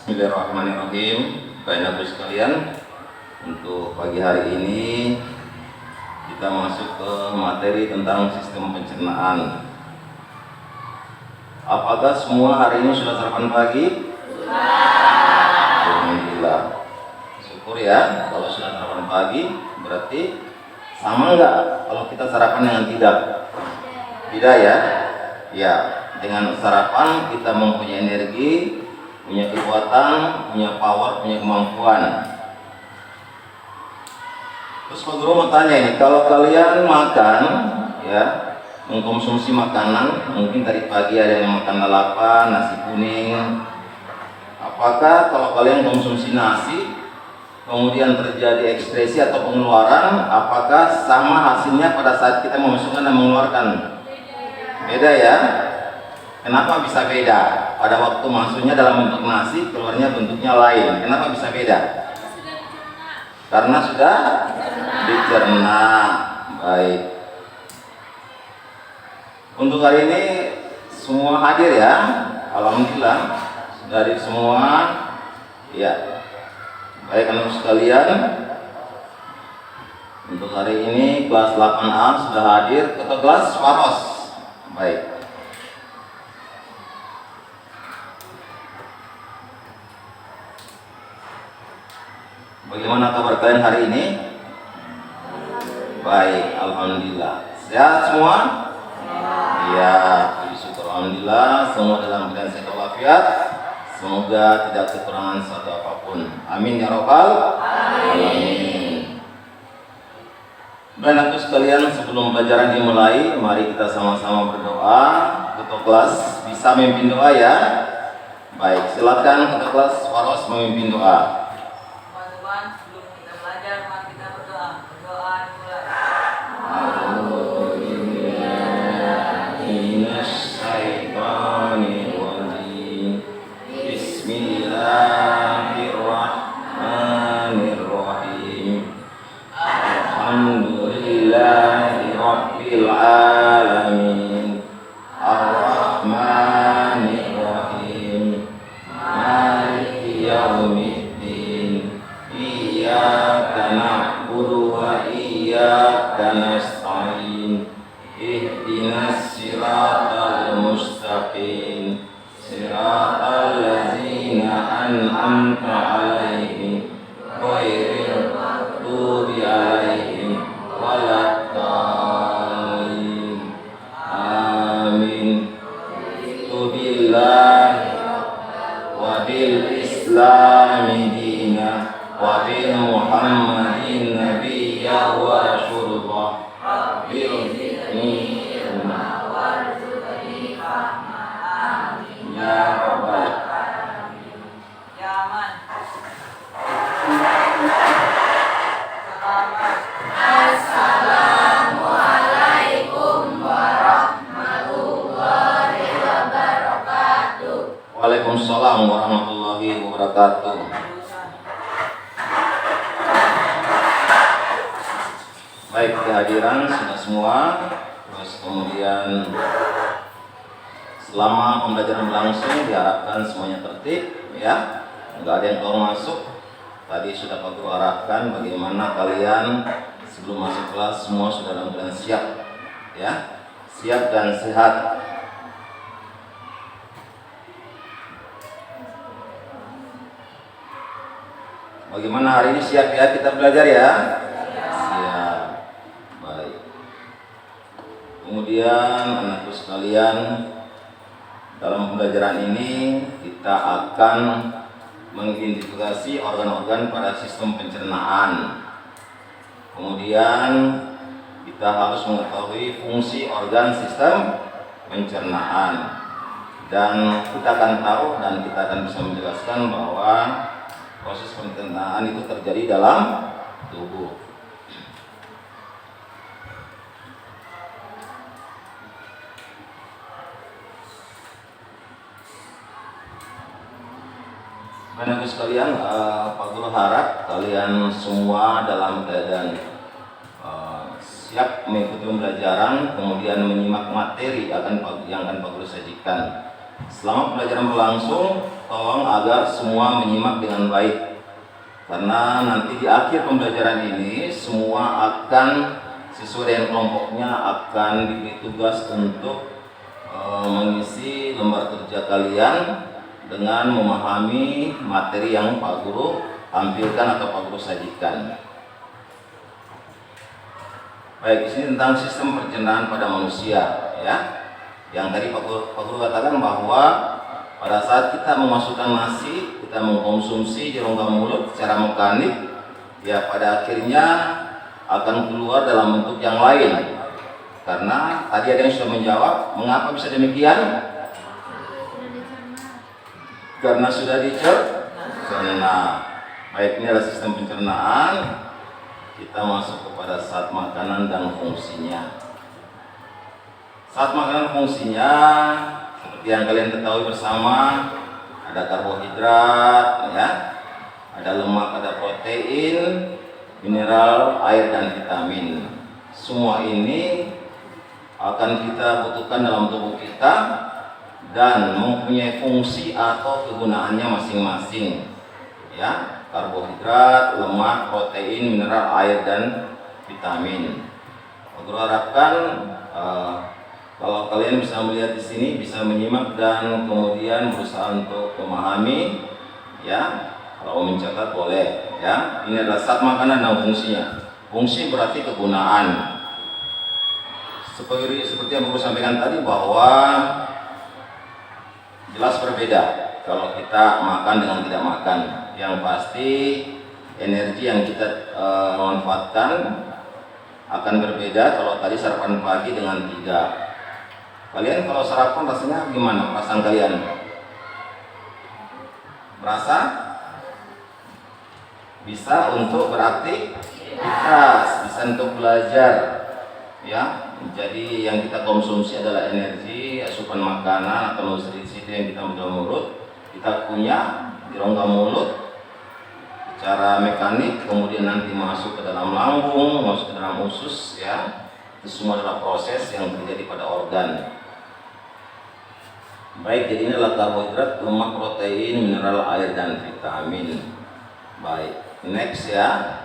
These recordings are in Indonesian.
Bismillahirrahmanirrahim. Bapak Ibu sekalian, untuk pagi hari ini kita masuk ke materi tentang sistem pencernaan. Apakah semua hari ini sudah sarapan pagi? Alhamdulillah. Syukur ya, kalau sudah sarapan pagi berarti sama enggak kalau kita sarapan dengan tidak? Tidak ya? Ya, dengan sarapan kita mempunyai energi, punya kekuatan, punya power, punya kemampuan. Terus Pak Guru mau tanya ini, kalau kalian makan ya, mengkonsumsi makanan, mungkin tadi pagi ada yang makan lalapan, nasi kuning. Apakah kalau kalian konsumsi nasi, kemudian terjadi ekskresi atau pengeluaran, apakah sama hasilnya pada saat kita memasukkan dan mengeluarkan? Beda ya? Kenapa bisa beda? Pada waktu masuknya dalam bentuk nasi, keluarnya bentuknya lain. Kenapa bisa beda? Karena sudah dicerna. Baik. Untuk hari ini semua hadir ya. Alhamdulillah sudah hadir semua. Ya. Baik anak sekalian. Untuk hari ini kelas 8A sudah hadir atau kelas Faros. Baik. Bagaimana kabar kalian hari ini? Baik, alhamdulillah. Sehat semua? Iya, puji syukur alhamdulillah. Semua dalam keadaan sehat walafiat. Semoga tidak kekurangan suatu apapun. Amin ya robbal alamin. Baik sekalian, sebelum pelajaran dimulai, mari kita sama-sama berdoa. Ketua kelas bisa memimpin doa ya. Baik, silakan ketua kelas Waros memimpin doa. Bismillahirrahmanirrahim. Alhamdulillahirabbil alamin. Arrahmanirrahim. Maliki yaumiddin. Iyyaka na'budu wa iyyaka nasta'in. Ihdinas siratal mustaqim. Siratal ladzina an'amta 'alaihim ghairil maghdubi 'alaihim waladdallin. Amin. Billahi wa bil islami dina wa bil muhammadin nabiyya wa rasulullah bil ilma warzuqni fahma. Ya Rabbal alamin. Ya Man. Assalamualaikum warahmatullahi wabarakatuh. Waalaikumsalam warahmatullahi wabarakatuh. Baik, kehadiran sudah semua. Terus kemudian selama pembelajaran berlangsung diharapkan semuanya tertib ya, nggak ada yang keluar masuk. Tadi sudah Pak Guru arahkan bagaimana kalian sebelum masuk kelas semua sudah dalam keadaan siap ya, siap dan sehat. Bagaimana hari ini, siap ya kita belajar ya? Siap. Baik. Kemudian anakku sekalian, dalam pembelajaran ini kita akan mengidentifikasi organ-organ pada sistem pencernaan. Kemudian kita harus mengetahui fungsi organ sistem pencernaan. Dan kita akan tahu dan kita akan bisa menjelaskan bahwa proses pencernaan itu terjadi dalam tubuh. Bapak-Ibu sekalian, Pak Guru harap kalian semua dalam keadaan siap mengikuti pembelajaran, kemudian menyimak materi yang akan Pak Guru sajikan. Selama pelajaran berlangsung, tolong agar semua menyimak dengan baik, karena nanti di akhir pembelajaran ini semua akan sesuai dengan kelompoknya akan diberi tugas untuk mengisi lembar kerja kalian dengan memahami materi yang Pak Guru tampilkan atau Pak Guru sajikan. Baik, di sini tentang sistem pencernaan pada manusia, ya. Yang tadi Pak Guru katakan bahwa pada saat kita memasukkan nasi, kita mengkonsumsi di rongga mulut secara mekanik, ya pada akhirnya akan keluar dalam bentuk yang lain. Karena tadi ada yang sudah menjawab, mengapa bisa demikian? Karena sudah dicerna. Baik, ini adalah sistem pencernaan. Kita masuk kepada saat makanan dan fungsinya. Saat makanan fungsinya, seperti yang kalian ketahui bersama, ada karbohidrat, ya, ada lemak, ada protein, mineral, air, dan vitamin. Semua ini akan kita butuhkan dalam tubuh kita dan mempunyai fungsi atau kegunaannya masing-masing. Ya, karbohidrat, lemak, protein, mineral, air, dan vitamin. Guru harapkan kalau kalian bisa melihat di sini, bisa menyimak dan kemudian berusaha untuk memahami, ya. Kalau mencatat boleh, ya. Ini adalah saat makanan dan fungsinya. Fungsi berarti kegunaan. Seperti yang Guru sampaikan tadi bahwa jelas berbeda kalau kita makan dengan tidak makan. Yang pasti energi yang kita manfaatkan akan berbeda kalau tadi sarapan pagi dengan tidak. Kalian kalau sarapan rasanya gimana perasaan kalian? Merasa bisa untuk beraktivitas, bisa untuk belajar, ya. Jadi yang kita konsumsi adalah energi, asupan makanan atau nutrisi yang kita dalam mulut, kita punya di rongga mulut secara mekanik, kemudian nanti masuk ke dalam lambung, masuk ke dalam usus, ya. Itu semua adalah proses yang terjadi pada organ. Baik, jadi ini adalah karbohidrat, lemak, protein, mineral, air, dan vitamin. Baik, next ya.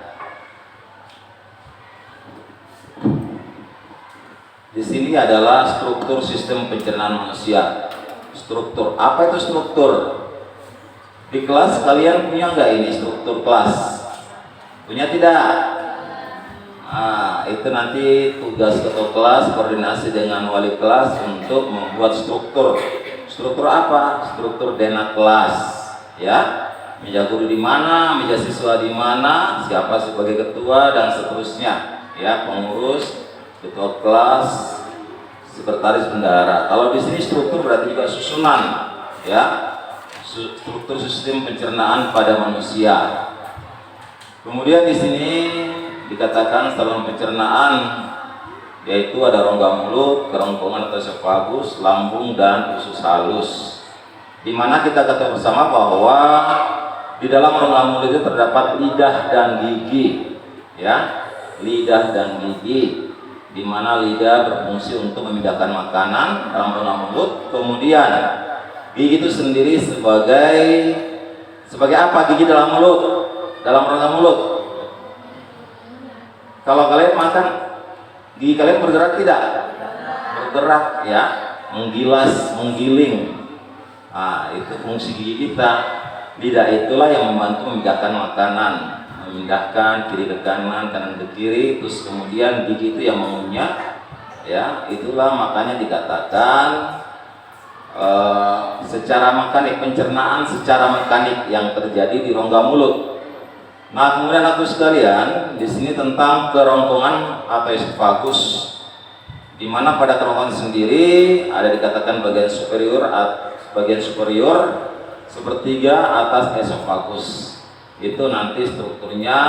Di sini adalah struktur sistem pencernaan manusia. Struktur, apa itu struktur? Di kelas kalian punya nggak ini struktur kelas? Punya tidak? Nah, itu nanti tugas ketua kelas koordinasi dengan wali kelas untuk membuat struktur. Struktur apa? Struktur dena kelas, ya. Meja guru di mana, meja siswa di mana, siapa sebagai ketua dan seterusnya, ya, pengurus, ketua kelas, sekretaris bendahara. Kalau di sini struktur berarti juga susunan, ya, struktur sistem pencernaan pada manusia. Kemudian di sini dikatakan saluran pencernaan, yaitu ada rongga mulut, kerongkongan atau esofagus, lambung, dan usus halus. Di mana kita ketahui bersama bahwa di dalam rongga mulut itu terdapat lidah dan gigi, ya, lidah dan gigi. Di mana lidah berfungsi untuk memindahkan makanan dalam rongga mulut, kemudian gigi itu sendiri sebagai apa gigi dalam mulut, dalam rongga mulut? Kalau kalian makan, gigi kalian bergerak tidak? Bergerak, ya, menggilas, menggiling. Nah, itu fungsi gigi kita. Lidah itulah yang membantu memindahkan makanan, memindahkan kiri ke kanan, kanan ke kiri, terus kemudian gigi itu yang mengunyah, ya. Itulah makanya dikatakan secara mekanik, pencernaan secara mekanik yang terjadi di rongga mulut. Nah, kemudian aku sekalian, di sini tentang kerongkongan atau esofagus, di mana pada kerongkongan sendiri ada dikatakan bagian superior sepertiga atas esofagus. Itu nanti strukturnya,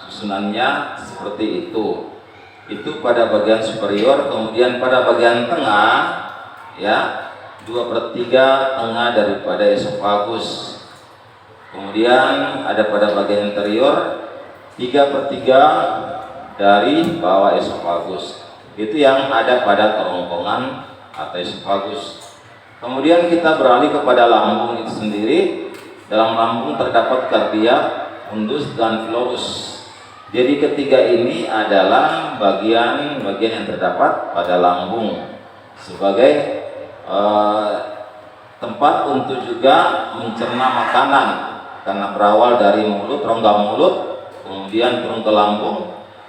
susunannya seperti itu. Itu pada bagian superior, kemudian pada bagian tengah, ya, 2/3 tengah daripada esofagus. Kemudian ada pada bagian interior 3/3 dari bawah esofagus. Itu yang ada pada kerongkongan atau esofagus. Kemudian kita beralih kepada lambung itu sendiri. Dalam lambung terdapat kardiak, fundus, dan phloem. Jadi ketiga ini adalah bagian-bagian yang terdapat pada lambung sebagai tempat untuk juga mencerna makanan, karena berawal dari mulut, rongga mulut, kemudian turun ke lambung,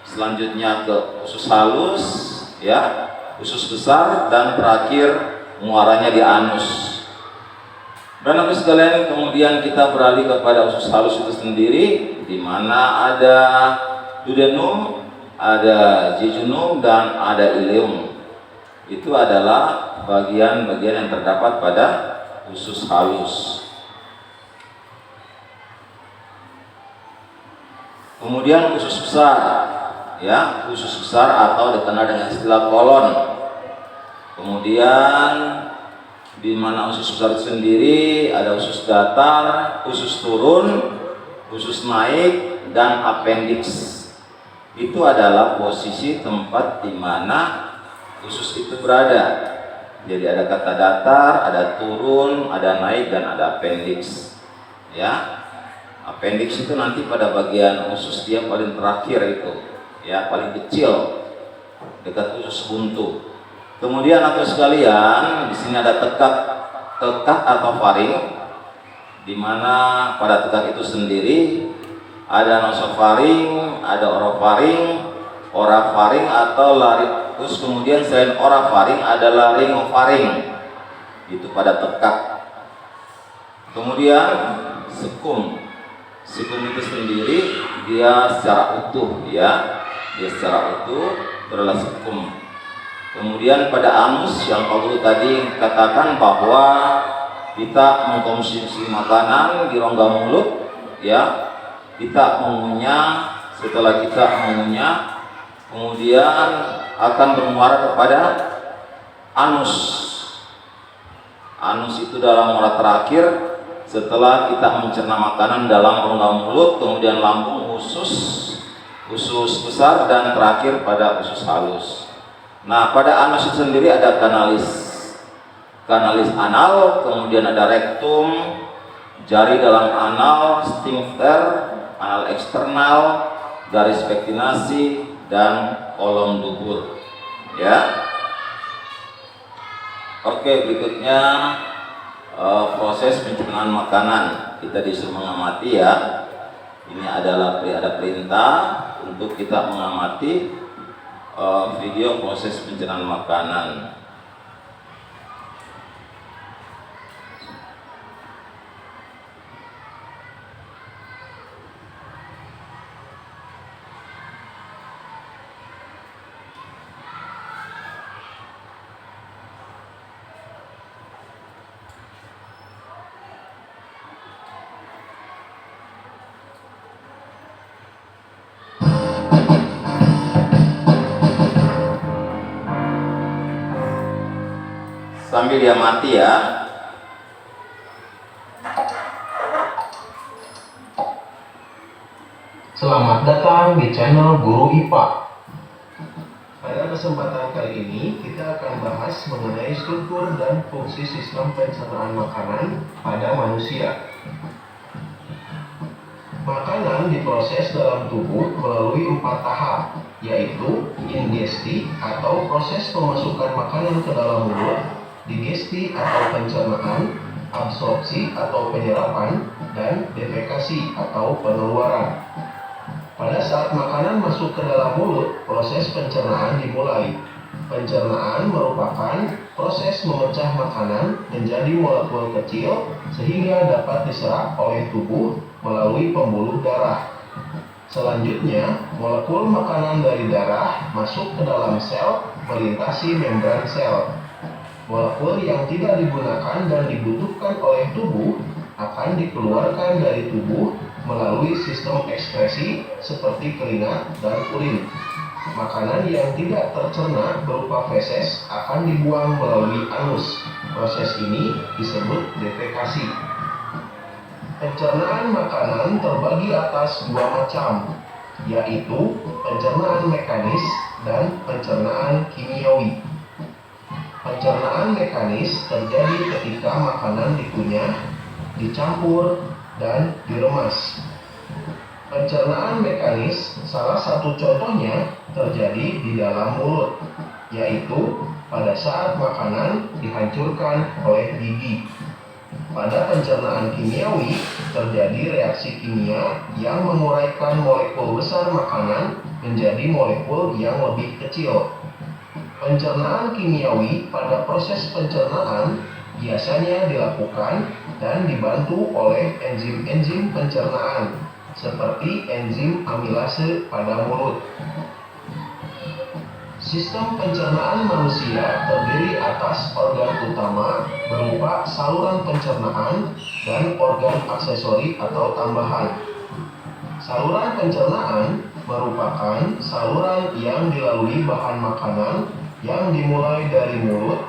selanjutnya ke usus halus, ya, usus besar, dan terakhir muaranya di anus. Dan Bapak sekalian, kemudian kita beralih kepada usus halus itu sendiri, di mana ada duodenum, ada jejunum, dan ada ileum. Itu adalah bagian-bagian yang terdapat pada usus halus. Kemudian usus besar, ya, usus besar atau dikenal dengan istilah kolon. Kemudian di mana usus besar sendiri ada usus datar, usus turun, usus naik, dan appendix. Itu adalah posisi tempat di mana usus itu berada. Jadi ada kata datar, ada turun, ada naik, dan ada appendix. Ya, appendix itu nanti pada bagian usus dia paling terakhir itu, ya, paling kecil dekat usus buntu. Kemudian Bapak sekalian, di sini ada tekak atau faring, di mana pada tekak itu sendiri ada nasofaring, ada orofaring, orafaring atau larynx. Kemudian selain orafaring ada laryngofaring, itu pada tekak. Kemudian sekum itu sendiri dia secara utuh, ya, dia secara utuh adalah sekum. Kemudian pada anus yang Pak Guru tadi katakan bahwa kita mengkonsumsi makanan di rongga mulut, ya, kita mengunyah. Setelah kita mengunyah, kemudian akan bermuara kepada anus. Anus itu dalam muara terakhir setelah kita mencerna makanan dalam rongga mulut, kemudian lambung, usus besar, dan terakhir pada usus halus. Nah, pada anus itu sendiri ada kanalis anal, kemudian ada rektum, jari dalam anal, sphincter, anal eksternal, garis pektinasi, dan kolom dubur. Ya. Oke, berikutnya proses pencernaan makanan. Kita disuruh mengamati, ya. Ini adalah ada perintah untuk kita mengamati video proses pencernaan makanan. Sambil dia mati, ya. Selamat datang di channel Guru IPA. Pada kesempatan kali ini kita akan bahas mengenai struktur dan fungsi sistem pencernaan makanan pada manusia. Makanan diproses dalam tubuh melalui 4 tahap, yaitu ingesti atau proses pemasukan makanan ke dalam mulut, digesti atau pencernaan, absorpsi atau penyerapan, dan defekasi atau pengeluaran. Pada saat makanan masuk ke dalam mulut, proses pencernaan dimulai. Pencernaan merupakan proses memecah makanan menjadi molekul kecil sehingga dapat diserap oleh tubuh melalui pembuluh darah. Selanjutnya, molekul makanan dari darah masuk ke dalam sel melintasi membran sel. Molekul yang tidak digunakan dan dibutuhkan oleh tubuh akan dikeluarkan dari tubuh melalui sistem ekskresi seperti keringat dan urin. Makanan yang tidak tercerna berupa feses akan dibuang melalui anus. Proses ini disebut defekasi. Pencernaan makanan terbagi atas 2 macam, yaitu pencernaan mekanis dan pencernaan kimiawi. Pencernaan mekanis terjadi ketika makanan dikunyah, dicampur, dan diremas. Pencernaan mekanis salah satu contohnya terjadi di dalam mulut, yaitu pada saat makanan dihancurkan oleh gigi. Pada pencernaan kimiawi, terjadi reaksi kimia yang menguraikan molekul besar makanan menjadi molekul yang lebih kecil. Pencernaan kimiawi pada proses pencernaan biasanya dilakukan dan dibantu oleh enzim-enzim pencernaan, seperti enzim amilase pada mulut. Sistem pencernaan manusia terdiri atas organ utama berupa saluran pencernaan dan organ aksesori atau tambahan. Saluran pencernaan merupakan saluran yang dilalui bahan makanan yang dimulai dari mulut,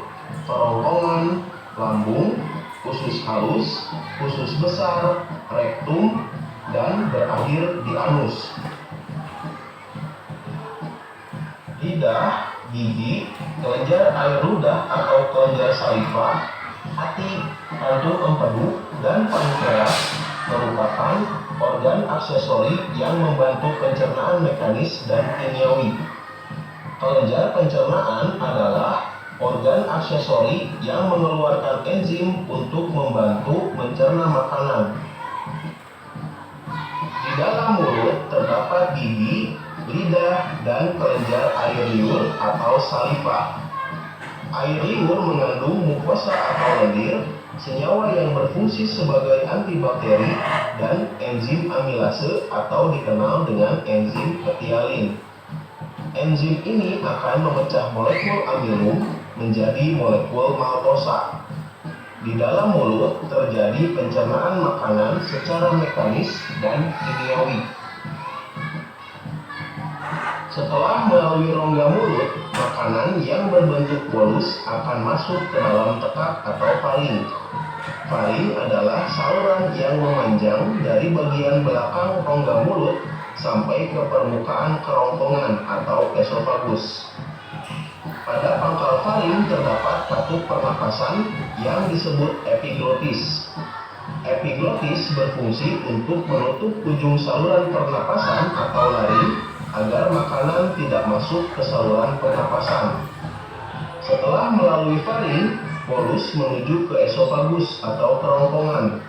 kerongkongan, lambung, usus halus, usus besar, rektum, dan berakhir di anus. Lidah, gigi, kelenjar air ludah atau kelenjar saliva, hati, kantung empedu, dan pankreas merupakan organ aksesori yang membantu pencernaan mekanis dan kimiawi. Kelenjar pencernaan adalah organ aksesori yang mengeluarkan enzim untuk membantu mencerna makanan. Di dalam mulut terdapat gigi, lidah, dan kelenjar air liur atau saliva. Air liur mengandung mukosa atau lendir, senyawa yang berfungsi sebagai antibakteri, dan enzim amilase atau dikenal dengan enzim ketialin. Enzim ini akan memecah molekul amilum menjadi molekul maltosa. Di dalam mulut terjadi pencernaan makanan secara mekanis dan kimiawi. Setelah melalui rongga mulut, makanan yang berbentuk bolus akan masuk ke dalam tekak atau faring. Faring adalah saluran yang memanjang dari bagian belakang rongga mulut sampai ke permukaan kerongkongan atau esofagus. Pada pangkal faring terdapat katup pernapasan yang disebut epiglotis. Epiglotis berfungsi untuk menutup ujung saluran pernapasan atau laring agar makanan tidak masuk ke saluran pernapasan. Setelah melalui faring, bolus menuju ke esofagus atau kerongkongan.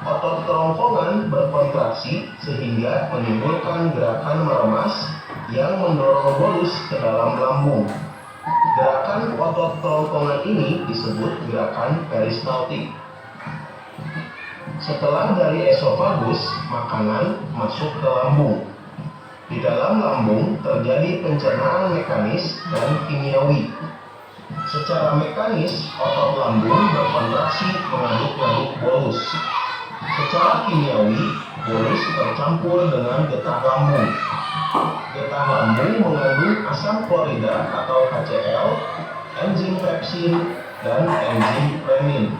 Otot kerongkongan berkontraksi sehingga menimbulkan gerakan meremas yang mendorong bolus ke dalam lambung. Gerakan otot kerongkongan ini disebut gerakan peristaltik. Setelah dari esofagus, makanan masuk ke lambung. Di dalam lambung terjadi pencernaan mekanis dan kimiawi. Secara mekanis, otot lambung berkontraksi mengaduk-aduk bolus. Secara kimiawi, bolus tercampur dengan getah lambung. Getah lambung mengandung asam klorida atau HCl, enzim pepsin, dan enzim renin.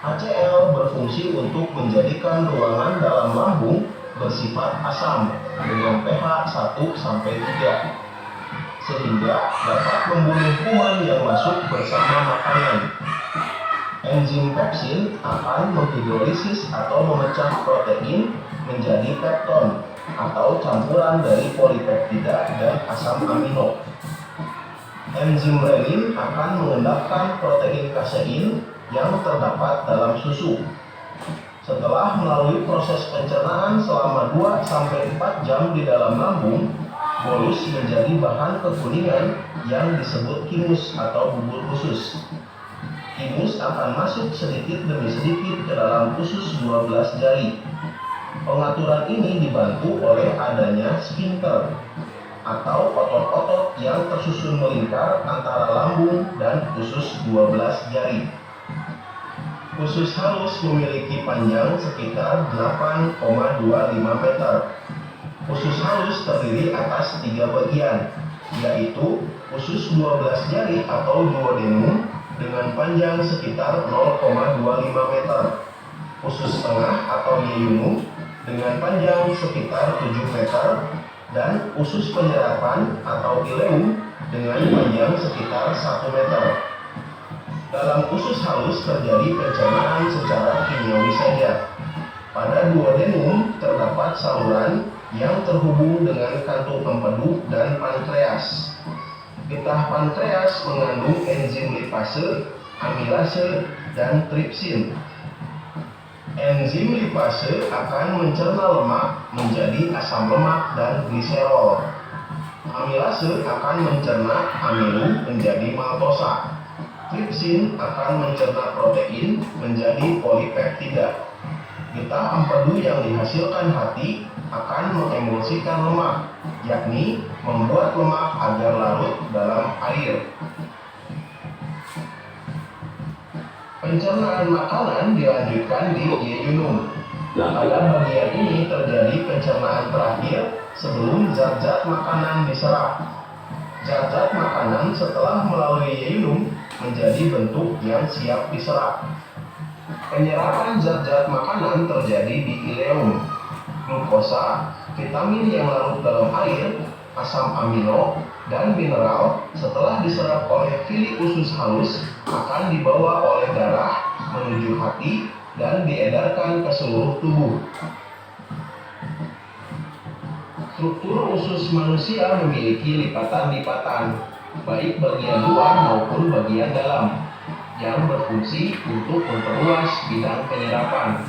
HCl berfungsi untuk menjadikan ruangan dalam lambung bersifat asam dengan pH 1-3, sehingga dapat membunuh kuman yang masuk bersama makanan. Enzim pepsin akan menghidrolisis atau memecah protein menjadi pepton atau campuran dari polipeptida dan asam amino. Enzim renin akan mengendapkan protein kasein yang terdapat dalam susu. Setelah melalui proses pencernaan selama 2-4 jam di dalam lambung, bolus menjadi bahan kekuningan yang disebut kimus atau bubur usus. Kimus akan masuk sedikit demi sedikit ke dalam usus 12 jari. Pengaturan ini dibantu oleh adanya sphincter atau otot-otot yang tersusun melingkar antara lambung dan usus 12 jari. Usus halus memiliki panjang sekitar 8,25 meter. Usus halus terdiri atas 3 bagian, yaitu usus 12 jari atau duodenum dengan panjang sekitar 0,25 meter, usus tengah atau yeyunum dengan panjang sekitar 7 meter, dan usus penyerapan atau ileum dengan panjang sekitar 1 meter. Dalam usus halus terjadi pencernaan secara kimiawi saja. Pada duodenum terdapat saluran yang terhubung dengan kantung empedu dan pankreas. Getah pankreas mengandung enzim lipase, amilase, dan tripsin. Enzim lipase akan mencerna lemak menjadi asam lemak dan gliserol. Amilase akan mencerna amilu menjadi maltosa. Tripsin akan mencerna protein menjadi polipeptida. Getah empedu yang dihasilkan hati akan mengemulsikan lemak, yakni membuat lemak agar larut dalam air. Pencernaan makanan dilanjutkan di jejunum. Pada bagian ini terjadi pencernaan terakhir sebelum zat-zat makanan diserap. Zat-zat makanan setelah melalui jejunum menjadi bentuk yang siap diserap. Penyerapan zat-zat makanan terjadi di ileum. Glukosa, vitamin yang larut dalam air, asam amino, dan mineral setelah diserap oleh villi usus halus akan dibawa oleh darah menuju hati dan diedarkan ke seluruh tubuh. Struktur usus manusia memiliki lipatan-lipatan, baik bagian luar maupun bagian dalam, yang berfungsi untuk memperluas bidang penyerapan.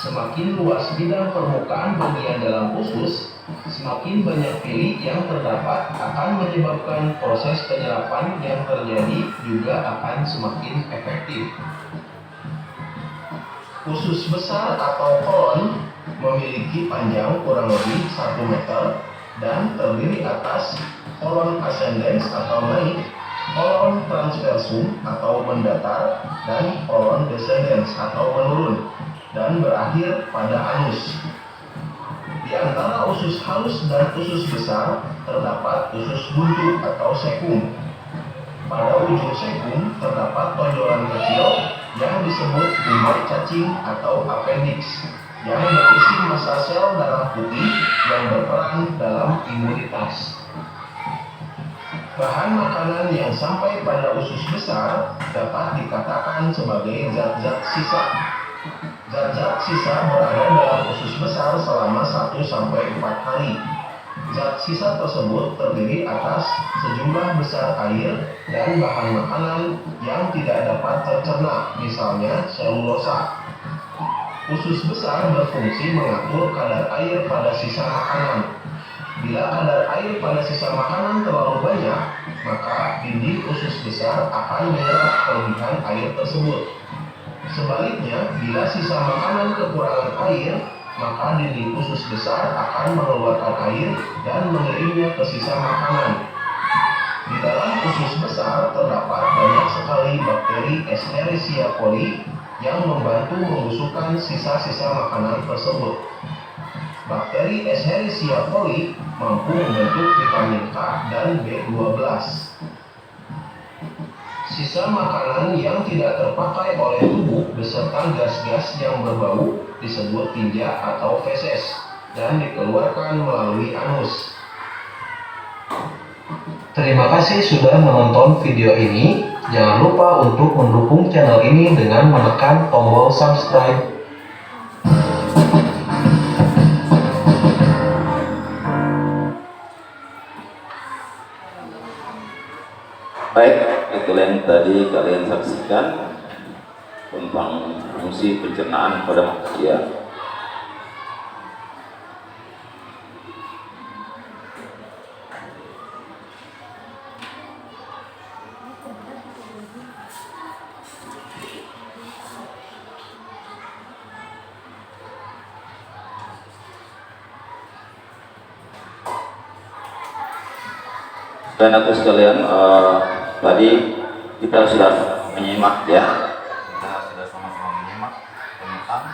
Semakin luas bidang permukaan bagian dalam usus, semakin banyak villi yang terdapat akan menyebabkan proses penyerapan yang terjadi juga akan semakin efektif. Usus besar atau kolon memiliki panjang kurang lebih 1 meter dan terdiri atas kolon ascendens atau naik, kolon transversum atau mendatar, dan kolon descendens atau menurun, dan berakhir pada anus. Di antara usus halus dan usus besar terdapat usus buntu atau sekum. Pada ujung sekum terdapat tonjolan kecil yang disebut umbai cacing atau appendix yang berisi massa sel darah putih yang berperan dalam imunitas. Bahan makanan yang sampai pada usus besar dapat dikatakan sebagai zat-zat sisa. Zat-zat sisa berada dalam usus besar selama 1-4 hari. Zat sisa tersebut terdiri atas sejumlah besar air dan bahan makanan yang tidak dapat tercerna, misalnya selulosa. Usus besar berfungsi mengatur kadar air pada sisa makanan. Bila kadar air pada sisa makanan terlalu banyak, maka dinding usus besar akan menyerap kelebihan air tersebut. Sebaliknya, bila sisa makanan kekurangan air, maka dinding usus besar akan mengeluarkan air dan mengirimnya ke sisa makanan. Di dalam usus besar terdapat banyak sekali bakteri Escherichia coli yang membantu membusukkan sisa-sisa makanan tersebut. Bakteri Escherichia coli mampu membentuk vitamin K dan B12. Sisa makanan yang tidak terpakai oleh tubuh beserta gas-gas yang berbau disebut tinja atau feses dan dikeluarkan melalui anus. Terima kasih sudah menonton video ini. Jangan lupa untuk mendukung channel ini dengan menekan tombol subscribe. Baik, itulah yang tadi kalian saksikan tentang fungsi pencernaan pada manusia. Dan aku sekalian, tadi kita sudah menyimak ya, kita sudah sama-sama menyimak tentang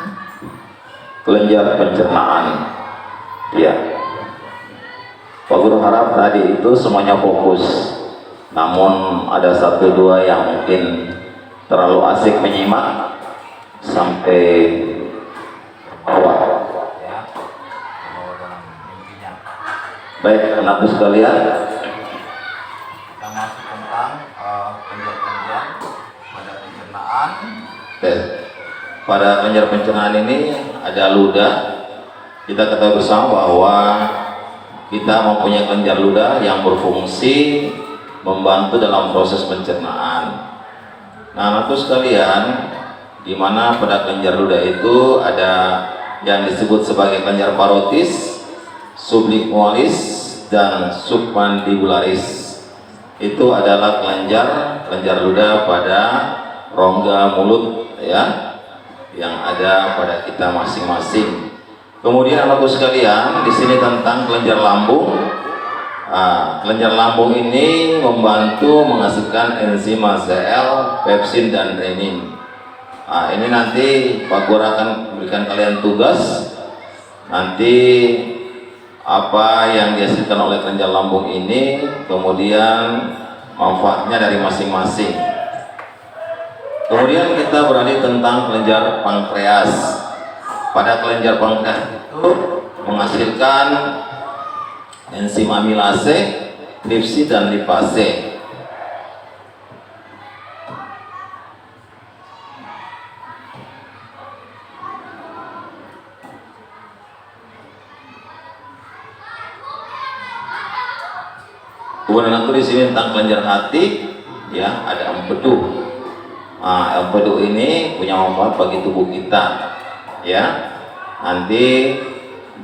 kelenjar pencernaan. Ya, Pak Guru harap tadi itu semuanya fokus. Namun ada 1-2 yang mungkin terlalu asik menyimak sampai bawah, ya, bawah dalam mimpinya. Baik, anakku sekalian, kita masuk tentang kelenjar-kelenjar pada pencernaan. Pada kelenjar pencernaan ini ada ludah. Kita ketahui bersama bahwa kita mempunyai kelenjar ludah yang berfungsi membantu dalam proses pencernaan. Nah, anakku sekalian, di mana pada kelenjar ludah itu ada yang disebut sebagai kelenjar parotis, sublingualis, dan submandibularis. Itu adalah kelenjar ludah pada rongga mulut ya, yang ada pada kita masing-masing. Kemudian anakku sekalian, di sini tentang kelenjar lambung. Kelenjar lambung ini membantu menghasilkan enzim ACL, pepsin, dan renin. Ini nanti Pak Guru akan memberikan kalian tugas. Nanti apa yang dihasilkan oleh kelenjar lambung ini, kemudian manfaatnya dari masing-masing. Kemudian kita beralih tentang kelenjar pankreas. Pada kelenjar pankreas itu menghasilkan enzim amilase, tripsi, dan lipase. Kemudian aku di sini tentang kelenjar hati, ya, ada empedu. Empedu ini punya manfaat bagi tubuh kita, ya. Nanti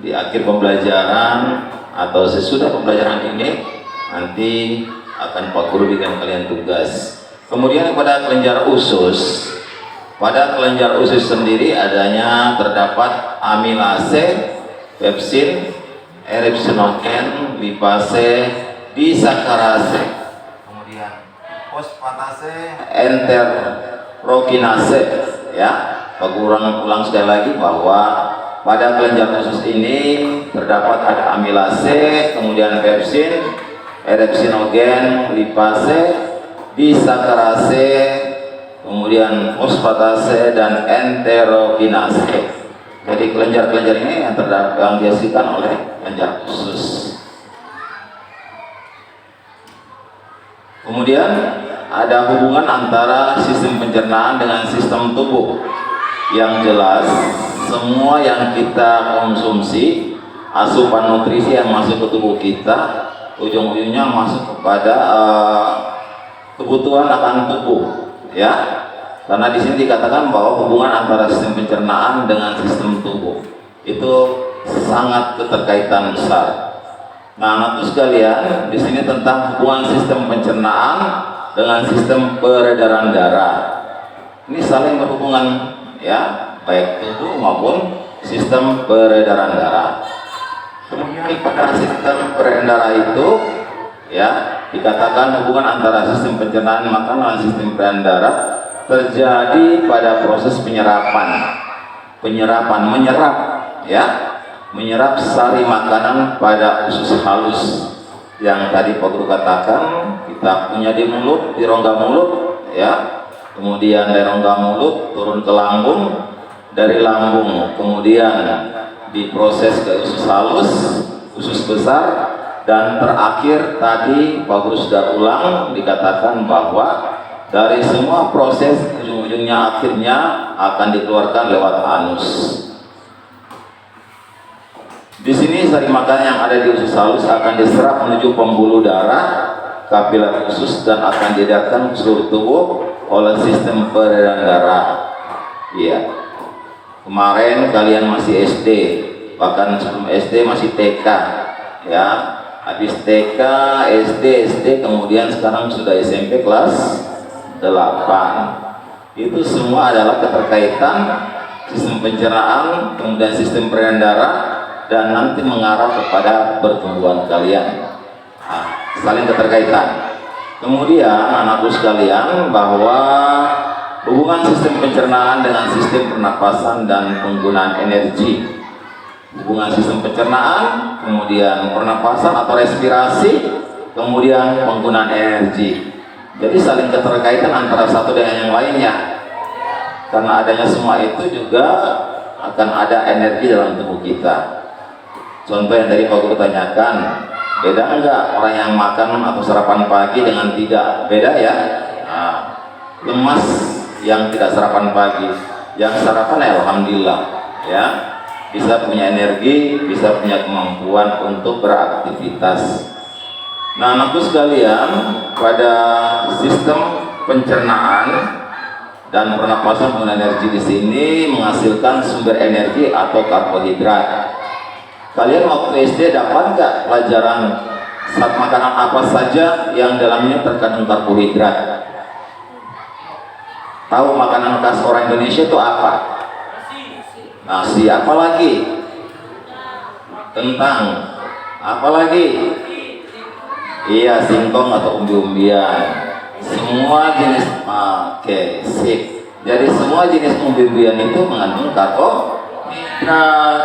di akhir pembelajaran atau sesudah pembelajaran ini, nanti akan Pak Guru berikan kalian tugas. Kemudian pada kelenjar usus, pada kelenjar usus sendiri adanya terdapat amilase, pepsin, eripsinogen, lipase, disakarase, kemudian fosfatase, enterokinase, ya. Pak Guru ulang sekali lagi bahwa pada kelenjar usus ini terdapat ada amilase, kemudian pepsin, eripsinogen, lipase, disakarase, kemudian fosfatase, dan enterokinase. Jadi kelenjar-kelenjar ini yang dihasilkan oleh kelenjar usus. Kemudian ada hubungan antara sistem pencernaan dengan sistem tubuh. Yang jelas, semua yang kita konsumsi, asupan nutrisi yang masuk ke tubuh kita, ujung-ujungnya masuk kepada kebutuhan akan tubuh, ya. Karena di sini dikatakan bahwa hubungan antara sistem pencernaan dengan sistem tubuh itu sangat keterkaitan besar. Nah, anak sekalian, di sini tentang hubungan sistem pencernaan dengan sistem peredaran darah. Ini saling berhubungan, ya, baik tubuh maupun sistem peredaran darah. Kemudian pada sistem peredaran darah itu, ya, dikatakan hubungan antara sistem pencernaan makanan dan sistem peredaran darah terjadi pada proses menyerap, ya, menyerap sari makanan pada usus halus yang tadi Pak Guru katakan kita punya di mulut, di rongga mulut, ya. Kemudian dari rongga mulut turun ke lambung, dari lambung kemudian diproses ke usus halus, usus besar, dan terakhir tadi Pak Guru sudah ulang dikatakan bahwa dari semua proses ujung-ujungnya akhirnya akan dikeluarkan lewat anus. Di sini sari makanan yang ada di usus halus akan diserap menuju pembuluh darah, kapiler usus, dan akan diedarkan ke seluruh tubuh oleh sistem peredaran darah. Iya. Kemarin kalian masih SD, bahkan sebelum SD masih TK, ya. Habis TK, SD, kemudian sekarang sudah SMP kelas 8. Itu semua adalah keterkaitan sistem pencernaan, kemudian sistem peredaran darah, dan nanti mengarah kepada pertumbuhan kalian. Saling keterkaitan. Kemudian anakku sekalian, bahwa hubungan sistem pencernaan dengan sistem pernapasan dan penggunaan energi. Hubungan sistem pencernaan, kemudian pernapasan atau respirasi, kemudian penggunaan energi. Jadi saling keterkaitan antara satu dengan yang lainnya. Karena adanya semua itu juga akan ada energi dalam tubuh kita. Contoh yang tadi Pak Guru tanyakan, Beda enggak orang yang makan atau sarapan pagi dengan tidak? Beda ya. Nah, lemas yang tidak sarapan pagi, yang sarapan ya alhamdulillah ya, bisa punya energi, bisa punya kemampuan untuk beraktivitas. Nah, anakku sekalian, pada sistem pencernaan dan pernapasan dengan energi di sini menghasilkan sumber energi atau karbohidrat. Kalian waktu SD dapat nggak pelajaran saat makanan apa saja yang dalamnya terkandung karbohidrat? Tahu makanan khas orang Indonesia itu apa? Nasi, apa lagi? Kentang, apa lagi? Iya, singkong atau umbi-umbian. Semua jenis, oke, sip. Jadi semua jenis umbi-umbian itu mengandung karbohidrat.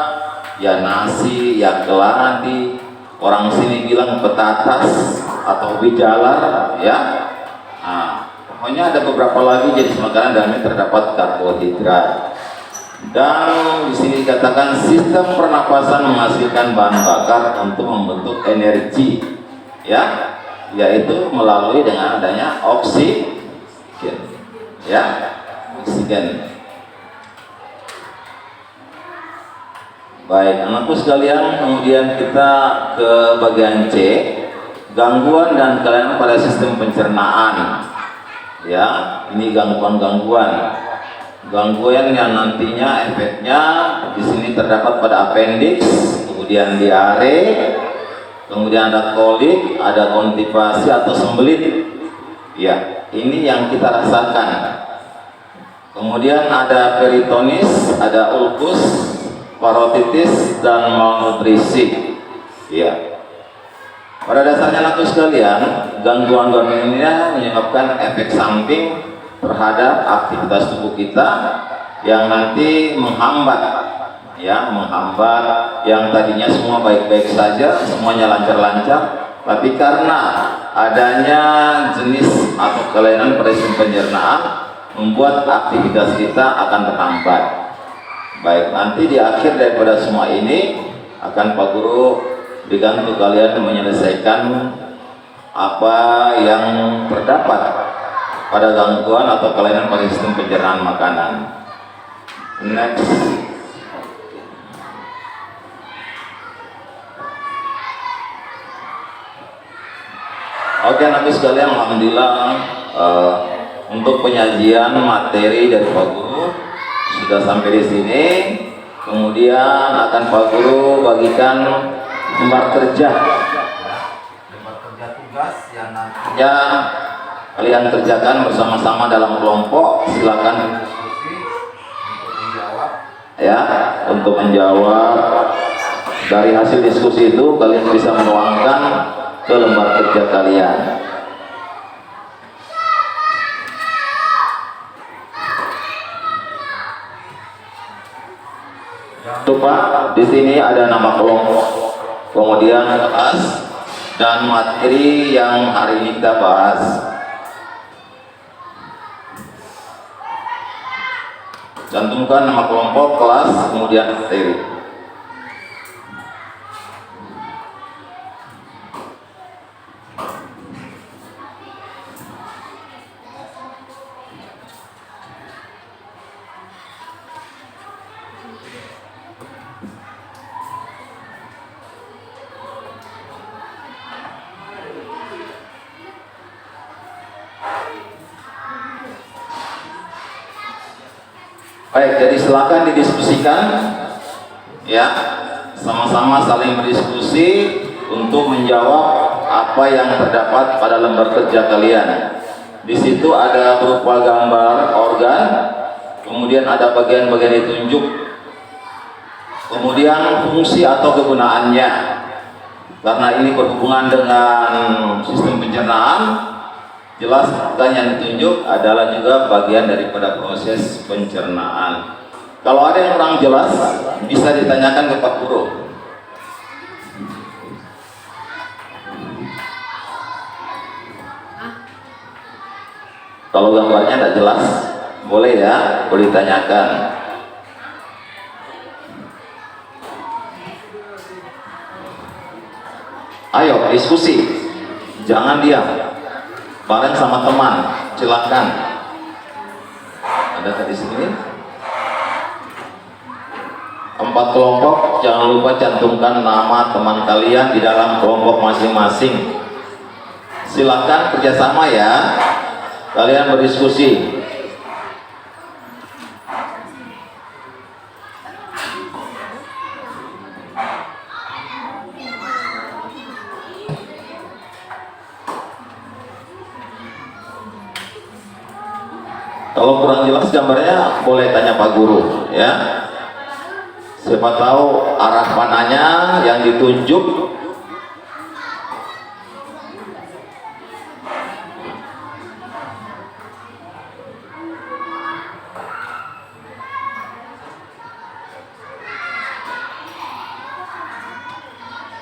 Ya nasi, ya keladi, orang sini bilang petatas atau ubi jalar, ya. Nah, pokoknya ada beberapa lagi jenis makanan dalamnya terdapat karbohidrat. Dan di sini dikatakan sistem pernapasan menghasilkan bahan bakar untuk membentuk energi, ya, yaitu melalui dengan adanya oksigen, ya, oksigen. Baik, anakku sekalian, kemudian kita ke bagian C, gangguan dan kelainan pada sistem pencernaan. Ya, ini gangguan-gangguan yang nantinya efeknya di sini terdapat pada appendix, kemudian diare, kemudian ada kolik, ada konstipasi atau sembelit. Ya, ini yang kita rasakan. Kemudian ada peritonis, ada ulkus, parotitis dan malnutrisi. Ya. Pada dasarnya anakku sekalian, gangguan-gangguan ini menyebabkan efek samping terhadap aktivitas tubuh kita yang nanti menghambat, ya, menghambat yang tadinya semua baik-baik saja, semuanya lancar-lancar, tapi karena adanya jenis atau kelainan pada sistem pencernaan membuat aktivitas kita akan terhambat. Baik, nanti di akhir daripada semua ini akan Pak Guru berikan untuk kalian menyelesaikan apa yang terdapat pada gangguan atau kelainan pada sistem pencernaan makanan. Next. Oke, nanti sekalian, alhamdulillah untuk penyajian materi dari Pak Guru sudah sampai di sini. Kemudian akan Pak Guru bagikan lembar kerja tugas yang nantinya kalian kerjakan bersama-sama dalam kelompok. Silakan diskusi untuk menjawab, ya, untuk menjawab. Dari hasil diskusi itu kalian bisa menuangkan ke lembar kerja kalian. Lupa di sini ada nama kelompok, kemudian kelas dan materi yang hari ini kita bahas. Cantumkan nama kelompok, kelas, kemudian materi. Baik, jadi silakan didiskusikan, ya, sama-sama saling berdiskusi untuk menjawab apa yang terdapat pada lembar kerja kalian. Di situ ada berupa gambar organ, kemudian ada bagian-bagian ditunjuk, kemudian fungsi atau kegunaannya. Karena ini berhubungan dengan sistem pencernaan, jelas organ yang ditunjuk adalah juga bagian daripada proses pencernaan. Kalau ada yang kurang jelas, bisa ditanyakan ke Pak Guru. Kalau gambarnya tidak jelas, boleh ya, boleh ditanyakan. Ayo diskusi, jangan diam. Bareng sama teman, silakan. Ada di sini. 4 kelompok, jangan lupa cantumkan nama teman kalian di dalam kelompok masing-masing. Silakan kerjasama ya, kalian berdiskusi. Kalau kurang jelas gambarnya boleh tanya Pak Guru ya. Siapa tahu arah panahnya yang ditunjuk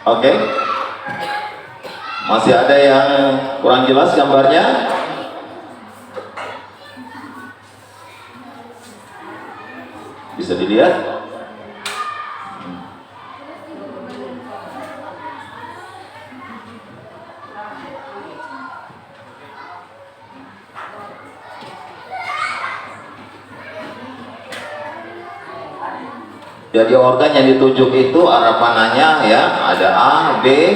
oke. Masih ada yang kurang jelas gambarnya? Bisa dilihat? Jadi organ yang ditunjuk itu arah panahnya ya, ada A, B,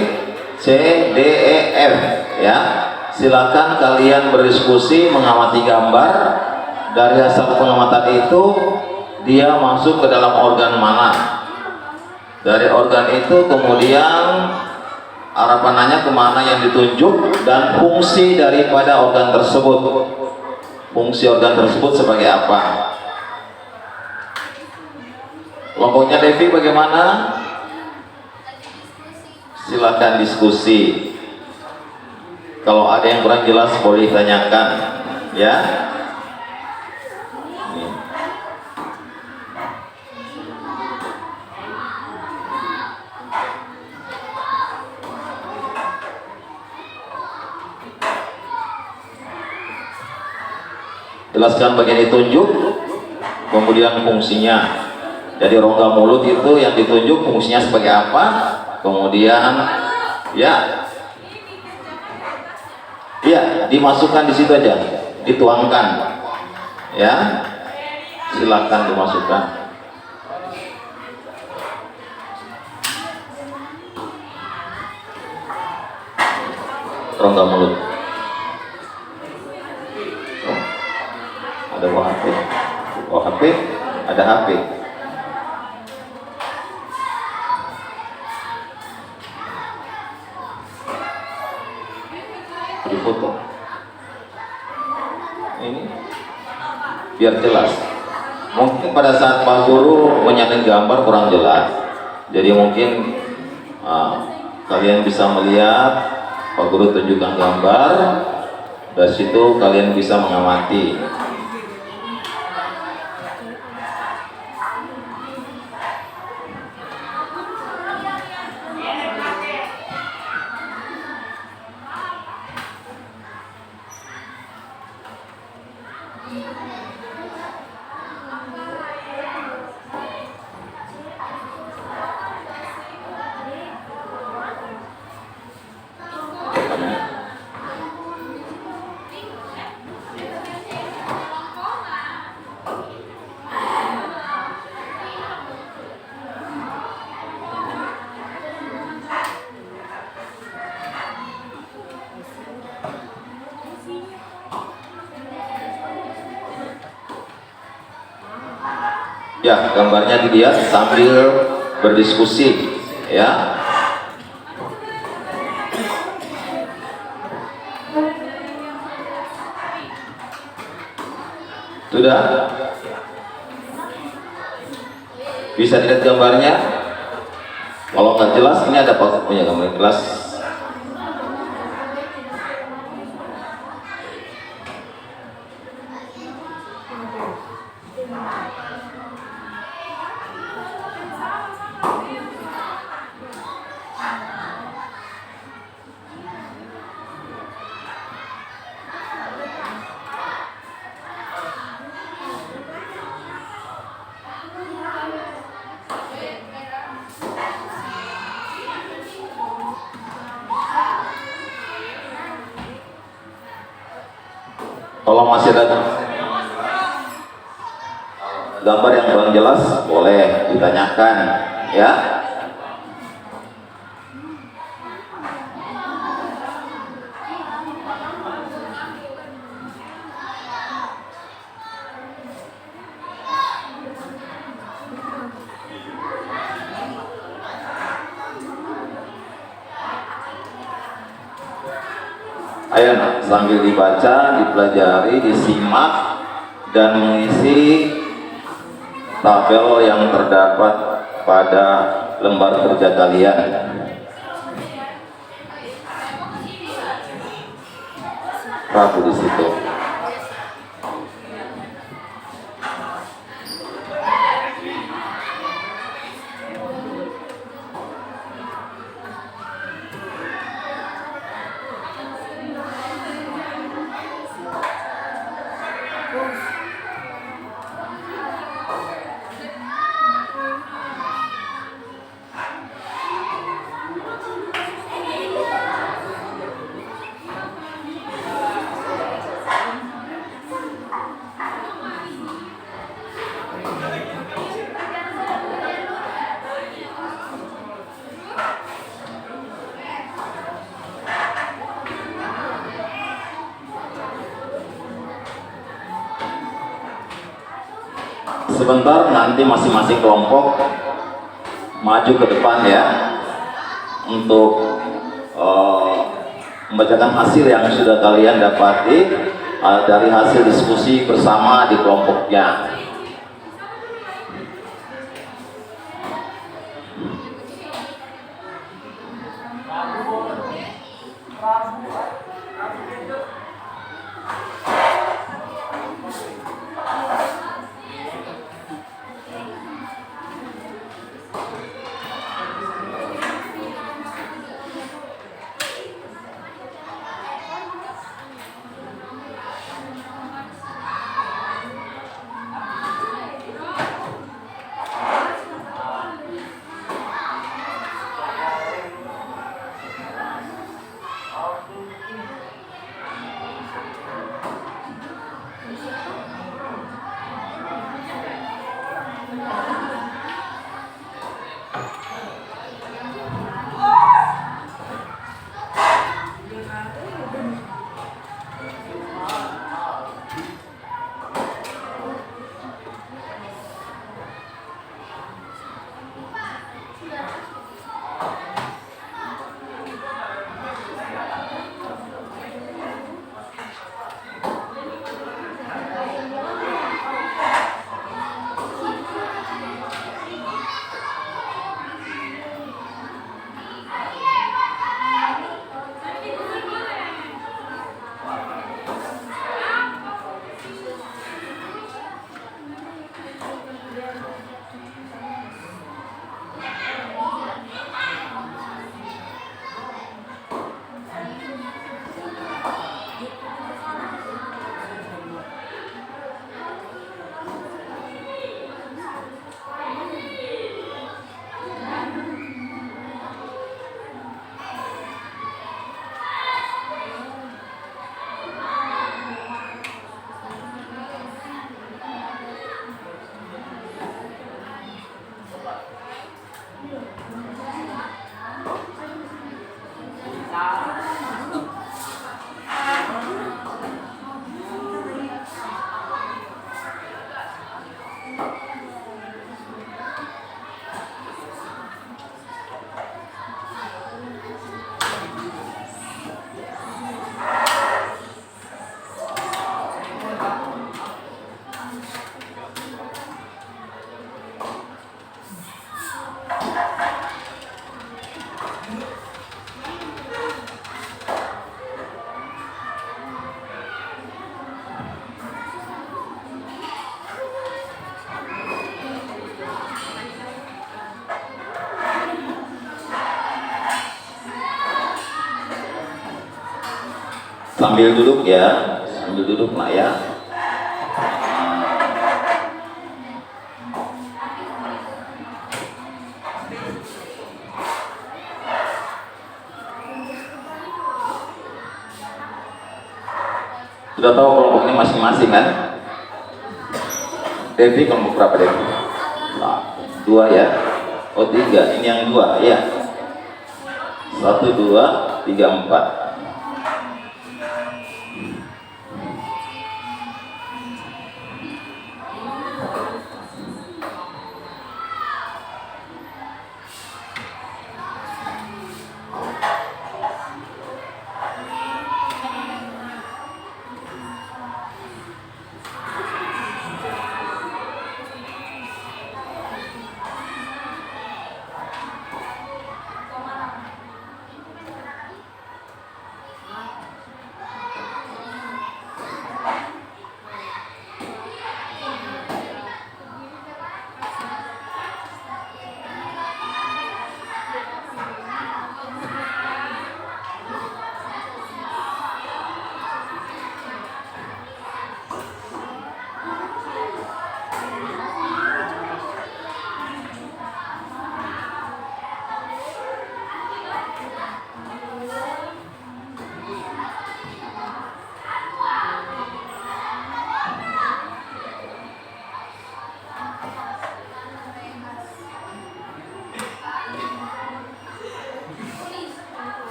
C, D, E, F ya. Silakan kalian berdiskusi mengamati gambar. Dari hasil pengamatan itu dia masuk ke dalam organ mana. Dari organ itu kemudian arah panahnya kemana yang ditunjuk dan fungsi daripada organ tersebut. Fungsi organ tersebut sebagai apa? Kelompoknya Devi bagaimana? Silakan diskusi. Kalau ada yang kurang jelas boleh ditanyakan, ya. Jelaskan bagian ditunjuk, kemudian fungsinya. Jadi rongga mulut itu yang ditunjuk fungsinya sebagai apa, kemudian ya dimasukkan di situ aja, dituangkan ya, silakan dimasukkan. Rongga mulut. Ada HP, HP, ada HP. Di foto ini biar jelas. Mungkin pada saat Pak Guru menyaring gambar kurang jelas, jadi mungkin kalian bisa melihat Pak Guru tunjukkan gambar, dari situ kalian bisa mengamati. Ya, gambarnya dilihat sambil berdiskusi ya. Sudah? Bisa dilihat gambarnya? Kalau nggak jelas, ini ada Pak punya gambar jelas. Kalau masih ada gambar yang kurang jelas, boleh ditanyakan ya. Ayo sambil dibaca, dipelajari, disimak, dan mengisi tabel yang terdapat pada lembar kerja kalian. Ragu di situ. Sebentar, nanti masing-masing kelompok maju ke depan ya untuk membacakan hasil yang sudah kalian dapati dari hasil diskusi bersama di kelompoknya. Sambil duduk ya, sambil duduk nak ya. Sudah tahu kelompoknya masing-masing kan? Devi kelompok berapa Devi? Nah, 2 ya. Oh 3, ini yang 2 ya. 1, 2, 3, 4.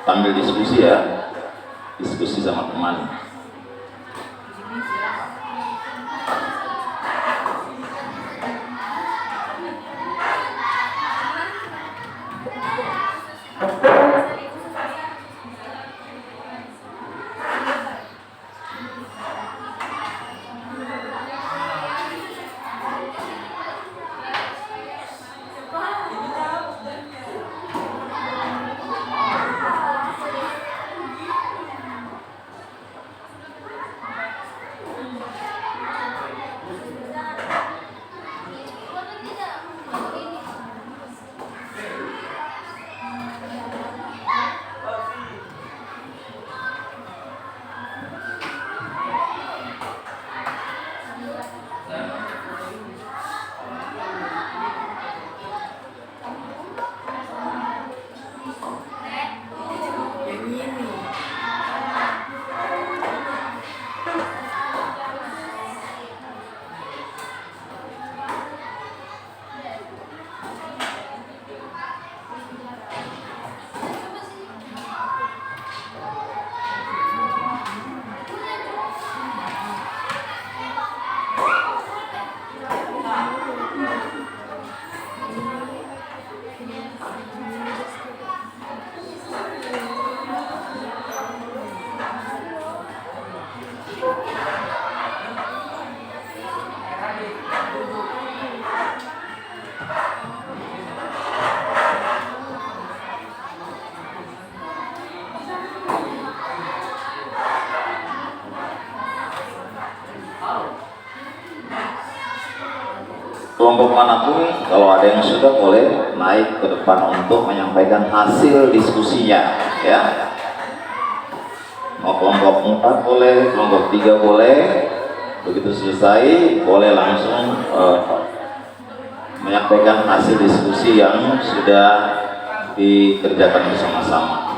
Sambil diskusi ya, diskusi sama teman. Kelompok manapun kalau ada yang sudah boleh naik ke depan untuk menyampaikan hasil diskusinya ya. Mau kelompok 4 boleh, kelompok 3 boleh. Begitu selesai boleh langsung menyampaikan hasil diskusi yang sudah dikerjakan bersama-sama.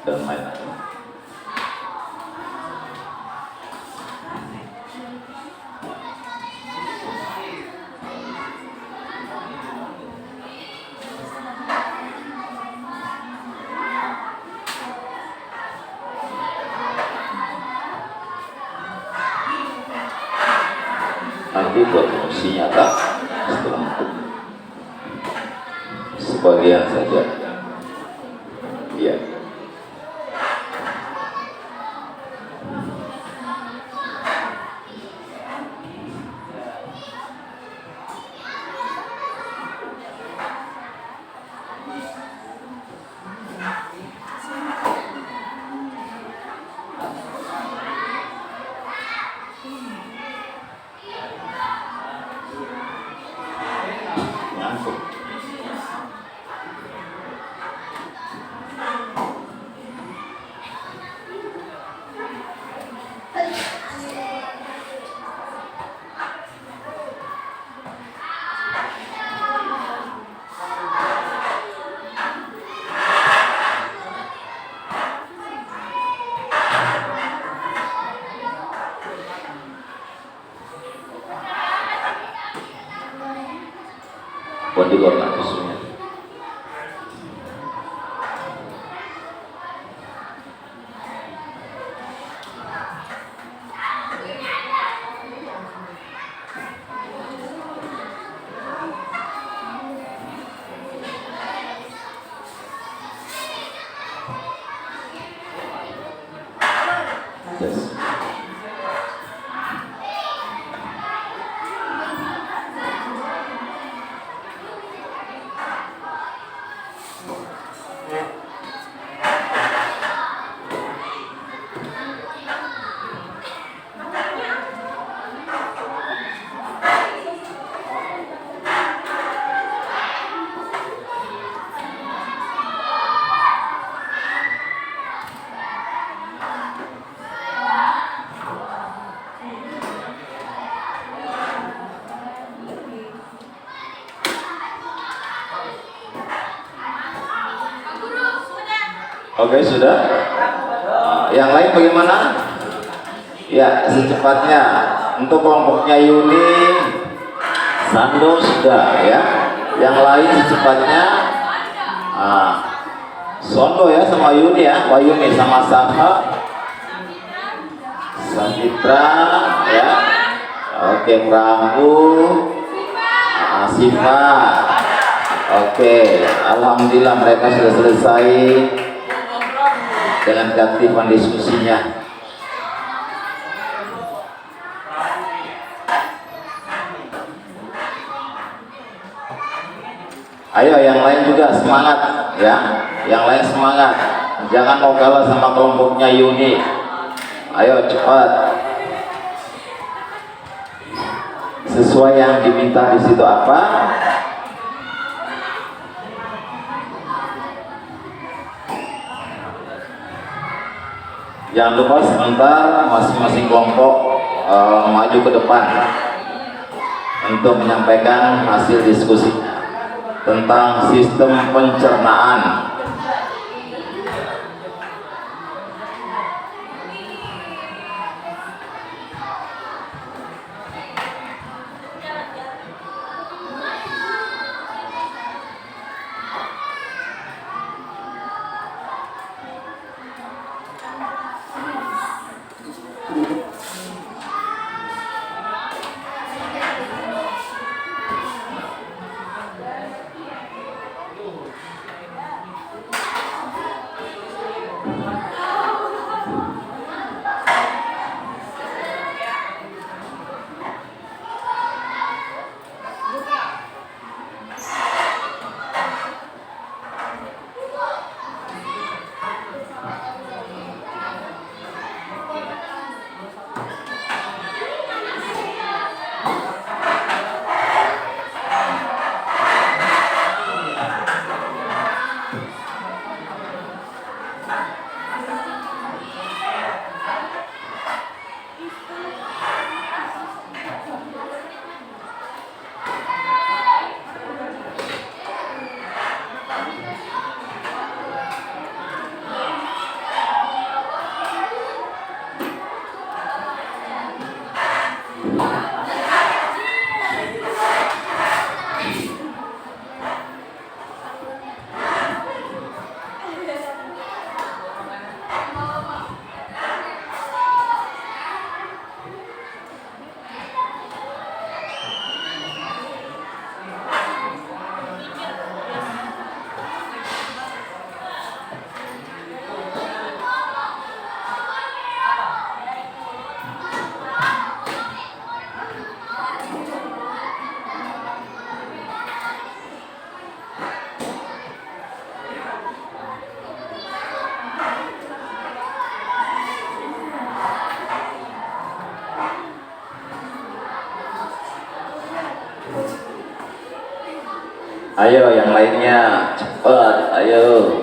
Dan lain-lain. nanti buat fungsinya tak setelah itu sebagian saja ya. Ngantuk. Buat di luar nafsunya. Yes. Oke, sudah. Yang lain bagaimana? Ya, secepatnya. Untuk kelompoknya Yuni, Sando sudah ya. Yang lain secepatnya. Sondo ya sama Yuni ya, Pak Yuni sama Safa, Safitra ya. Oke, Prabu, Siva. Oke, alhamdulillah mereka sudah selesai dengan keaktifan diskusinya. Ayo yang lain juga semangat ya, yang lain semangat, jangan mau kalah sama kelompoknya Yuni. Ayo cepat, sesuai yang diminta di situ apa? Jangan lupa sebentar masing-masing kelompok maju ke depan untuk menyampaikan hasil diskusinya tentang sistem pencernaan. Ayo yang lainnya cepat, ayo.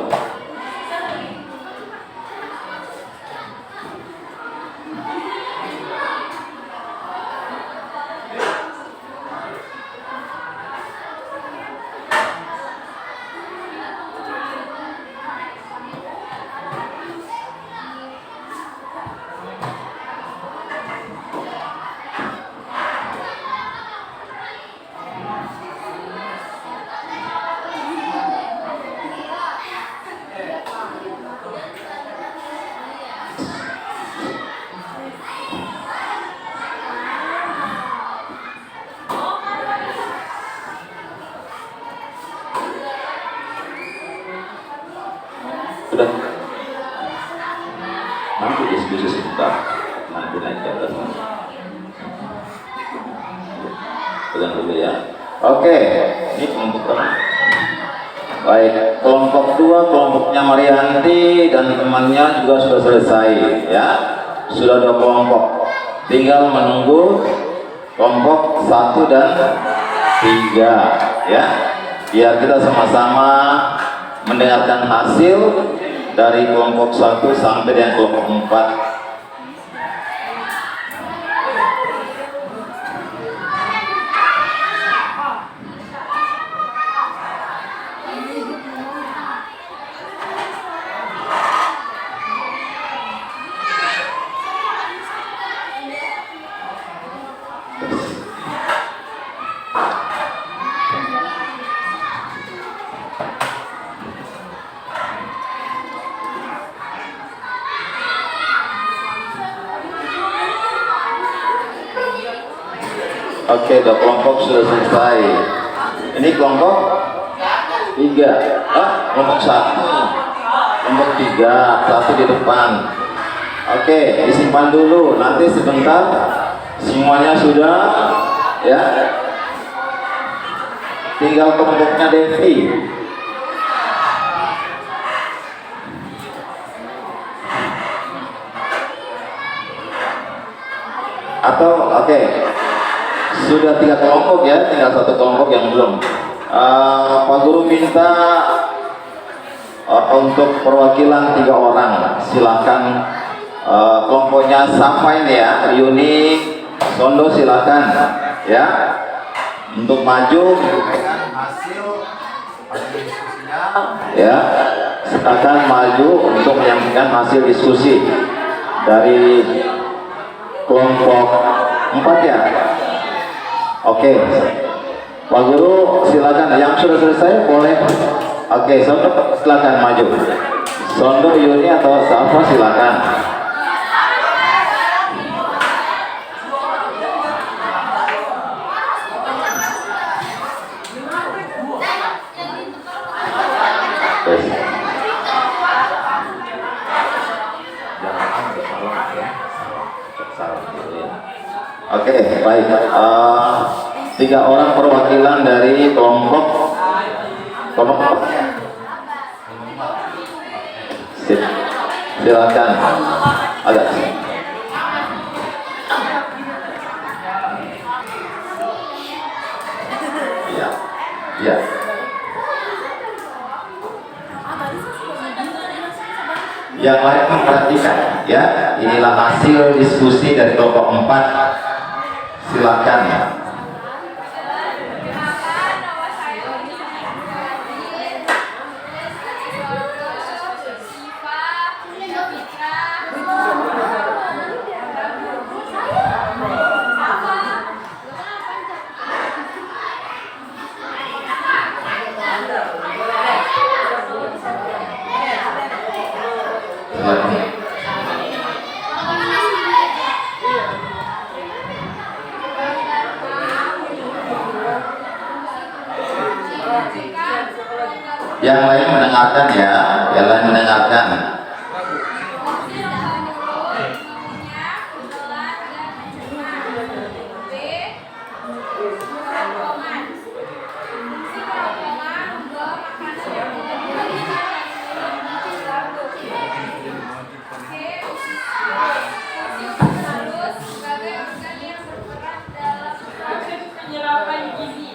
Sudah nanti diskusi sebentar, nanti naik ke atas. Pegang dulu ya. Oke, ini kelompok berapa? Baik, kelompok 2 kelompoknya Marianti dan temannya juga sudah selesai ya. Sudah 2 kelompok. Tinggal menunggu kelompok 1 dan 3 ya. Biar kita sama-sama mendengarkan hasil dari kelompok 1 sampai dengan kelompok 4. Oke, 2 kelompok sudah selesai. Ini kelompok 3. Kelompok 1. Kelompok 3, 1 di depan. Oke, disimpan dulu. Nanti sebentar semuanya sudah ya. Tinggal kelompoknya Devi. Atau oke. Sudah 3 kelompok ya, tinggal 1 kelompok yang belum. Pak Guru minta untuk perwakilan 3 orang. Silakan kelompoknya Safa ini ya, Yuni, Sondo silakan ya untuk maju menyampaikan hasil diskusinya ya. Silakan maju untuk menyampaikan hasil diskusi dari kelompok 4 ya. Oke, Pak Guru silakan. Yang sudah selesai boleh. Oke, Sondo silakan maju. Sondo, Yuni atau Safa silakan. Oke, baik. 3 orang perwakilan dari kelompok silakan. Ada. Ya, ya. Yang lain memperhatikan ya. Inilah hasil diskusi dari kelompok 4. Silakan ya. Yang lain mendengarkan ya, yang lain mendengarkan. Penyerapan gizi.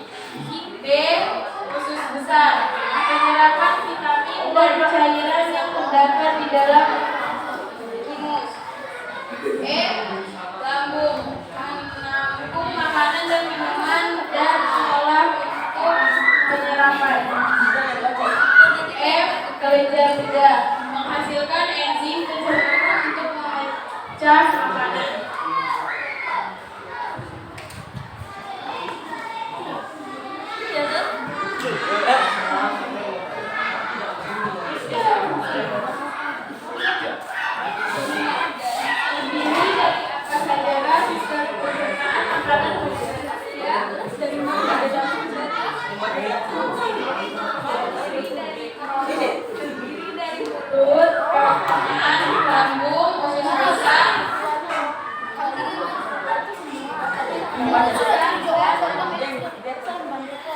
B. Khusus besar, penyerapan vitamin dan cairan yang terdapat di dalam timus. E. Lambung, menampung makanan dan minuman dan mengolah untuk penyerapan. F. Kelenjar lidah, menghasilkan enzim pencernaan untuk memecah makanan. Lambung, usus besar,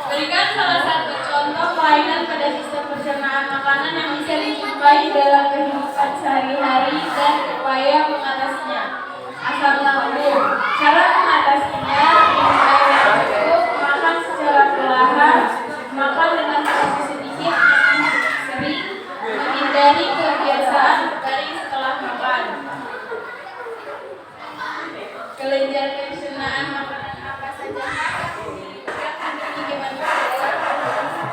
berikan salah satu contoh kelainan pada sistem pencernaan makanan yang bisa dijumpai dalam kehidupan sehari-hari dan upaya mengatasinya. Asam lambung, cara mengatasinya: minum air yang cukup, makan secara perlahan, makan dengan porsi sedikit dan sering, menghindari kebiasaan berbaring setelah makan. Kelenjar pencernaan makanan apa saja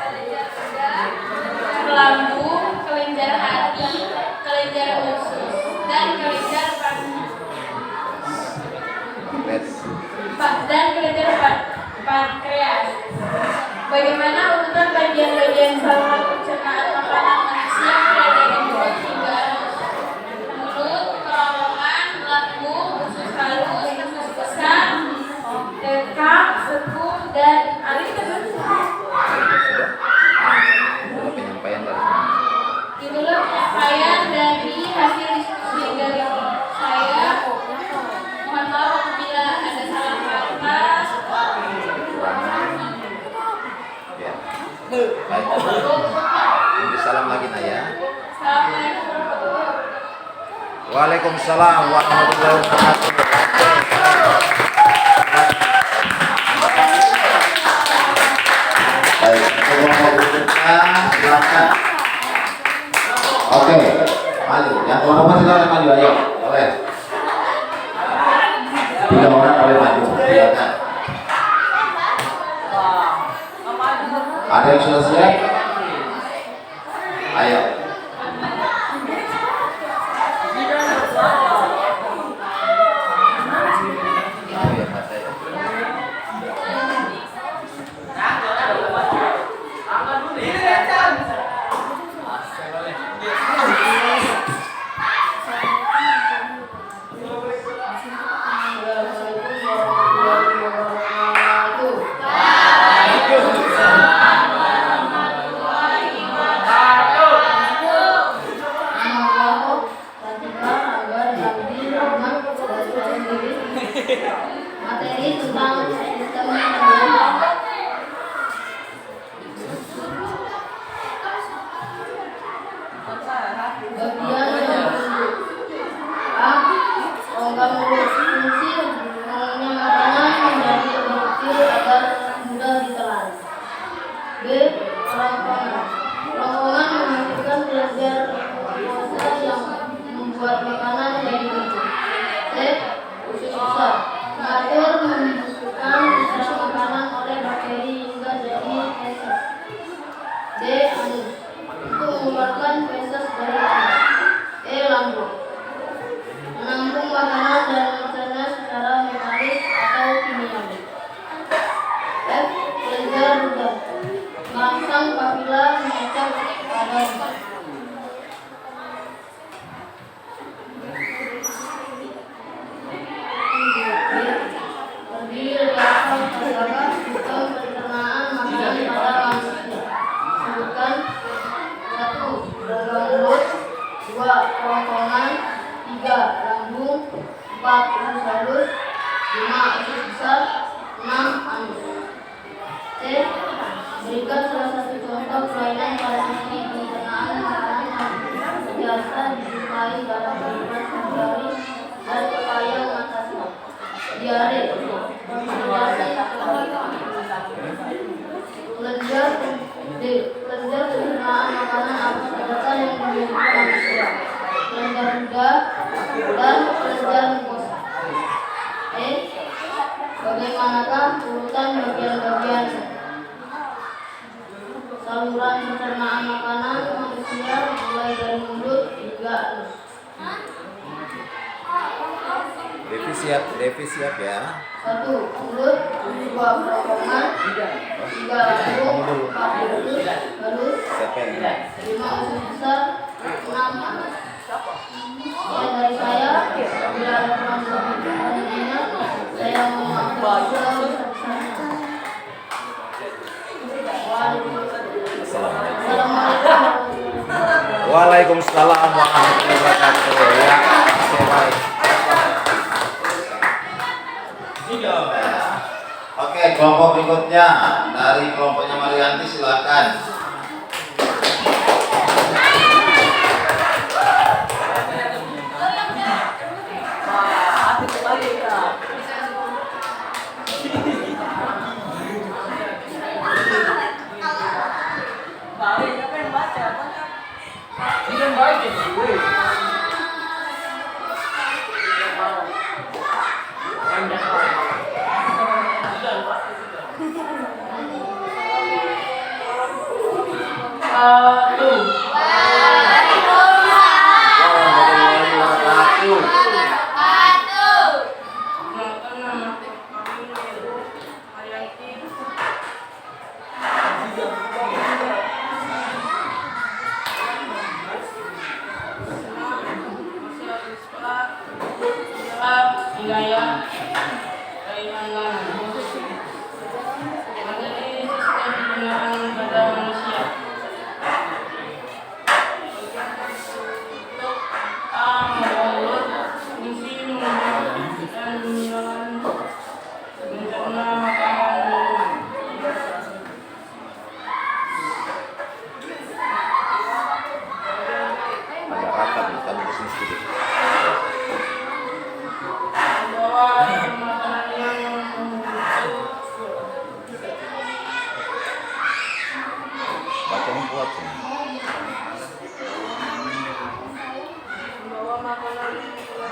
kelenjar lidah, lambung, kelenjar hati, kelenjar usus, dan kelenjar pankreas. Bagaimana urutan bagian-bagian saluran pencernaan makanan manusia mulai dari mulut hingga anus? Mulut, kerongkongan, lambung, usus halus, usus besar, dekak, sekung, dan alis. Itulah penyampaian dari hasil diskusi dari saya. Mohon maaf apabila ada salah kata. Ya. Baik. Nanti salam lagi Naya. Assalamualaikum. Waalaikumsalam warahmatullahi wabarakatuh. Baik, kelompok berikutnya silakan. Oke, maju. Yang kelompok silakan maju, ayo. Boleh. 3 orang boleh maju. Silakan. Ada yang sudah siap? Ayo. Materi tentang sistem pencernaan. Bagian yang A. Rongga mulut, fungsi mengunyah makanan menjadi lebih kecil agar mudah ditelan. B. Kerongkongan. Kerongkongan menghasilkan kelenjar glukosa yang membuat makanan menjadi lembut. C. Usus besar, mengatur membusukkan sisa makanan oleh bakteri hingga jadi feses. D. Anus, untuk mengeluarkan feses dari anus. E. Lambung, menampung makanan dan mengecahnya secara mekanis atau kimiawi. F. Kelenjar lidah, merangsang papila mengecek pada lidah. Terdiri dari asal terdapat sistem pencernaan makanan pada manusia. Sebutkan 1. Rongga mulut, 2. Kerongkongan, 3. Lambung, 4. Usus halus, 5. Usus besar, 6. Anus. C. Berikan salah satu contoh kelainan pada sistem pencernaan makanan yang biasa dijumpai dalam kehidupan sehari-hari dan upaya mengatasinya. Diare, konsentrasi kelenjar. D. Kelenjar pencernaan makanan apa saja yang dimiliki manusia? Kelenjar ludah dan kelenjar mukosa. Bagaimanakah urutan bagian-bagiannya? Saluran pencernaan makanan manusia mulai dari mulut hingga anus. Devi siap ya. 1. Mulut, 2. Kerongkongan, 3. lambung, 4. Balut, Siapa yang 5. usus besar, 6. anus. Sekian dari saya. Bila ada kurang lebihnya, saya mohon maaf sebesar-besarnya. Assalamualaikum. Waalaikumsalam warahmatullahi wabarakatuh. Ya, oke, baik. Oke, kelompok berikutnya dari kelompoknya Marianti silakan.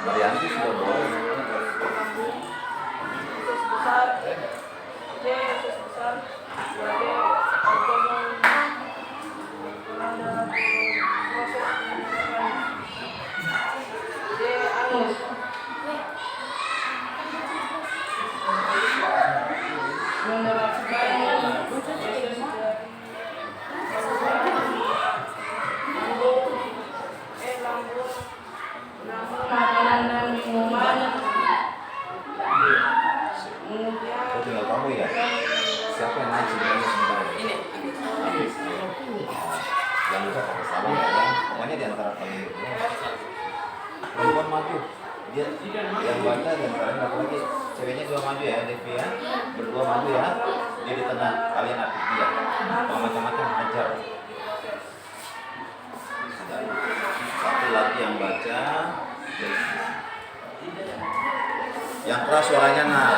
Marianti sudah boleh. Tinggal kamu ya. Siapa yang naik sebenarnya sebentar? Ini. Yang bisa pakai salam ya. Pokoknya di antara kalian berdua. Perempuan maju. Dia yang baca dan kalian laki-laki. Ceweknya dua maju ya, Devi ya. Berdua maju ya. Dia di tengah. Kalian aktif dia. Kalau macam-macam hajar. Satu lagi yang baca. Yang keras suaranya nah.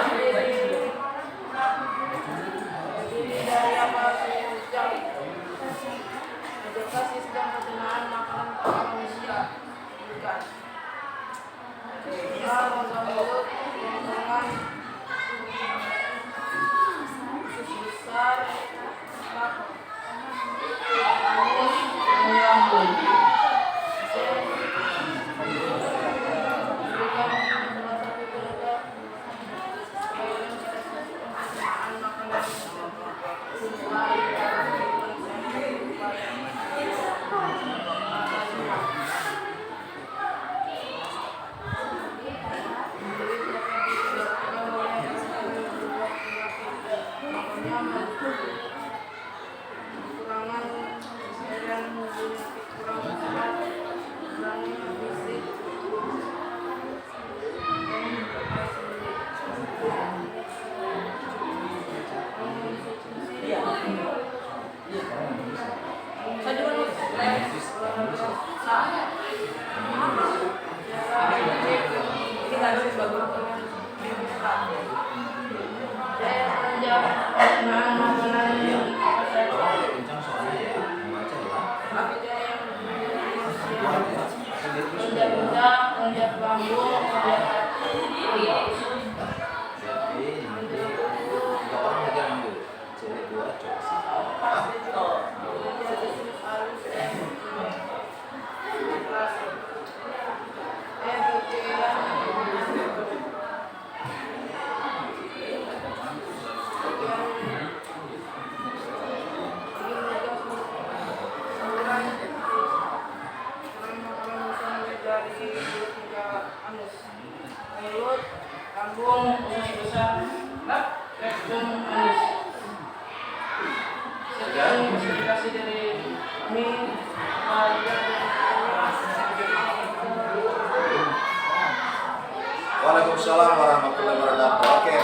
Waalaikumsalam warahmatullahi wabarakatuh. Oke.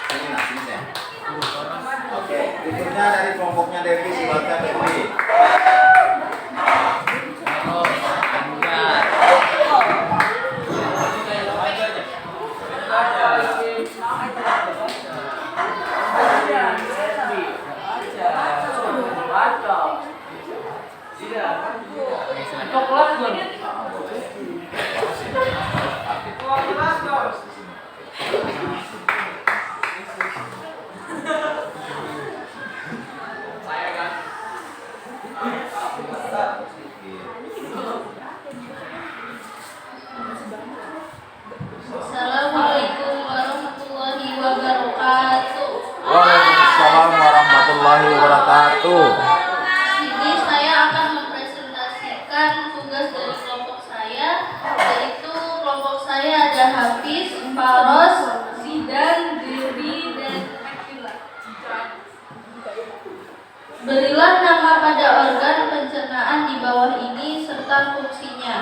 Sini nak, sini saya. Oke, berikutnya dari kelompoknya Devi, silakan Devi. Assalamualaikum warahmatullahi wabarakatuh. Waalaikumsalam warahmatullahi wabarakatuh. Sini saya akan mempresentasikan tugas dari kelompok saya, yaitu kelompok saya ada Hafiz, Faros, Zidan, Dewi, dan Akila. Berilah nama pada organ pencernaan di bawah ini serta fungsinya.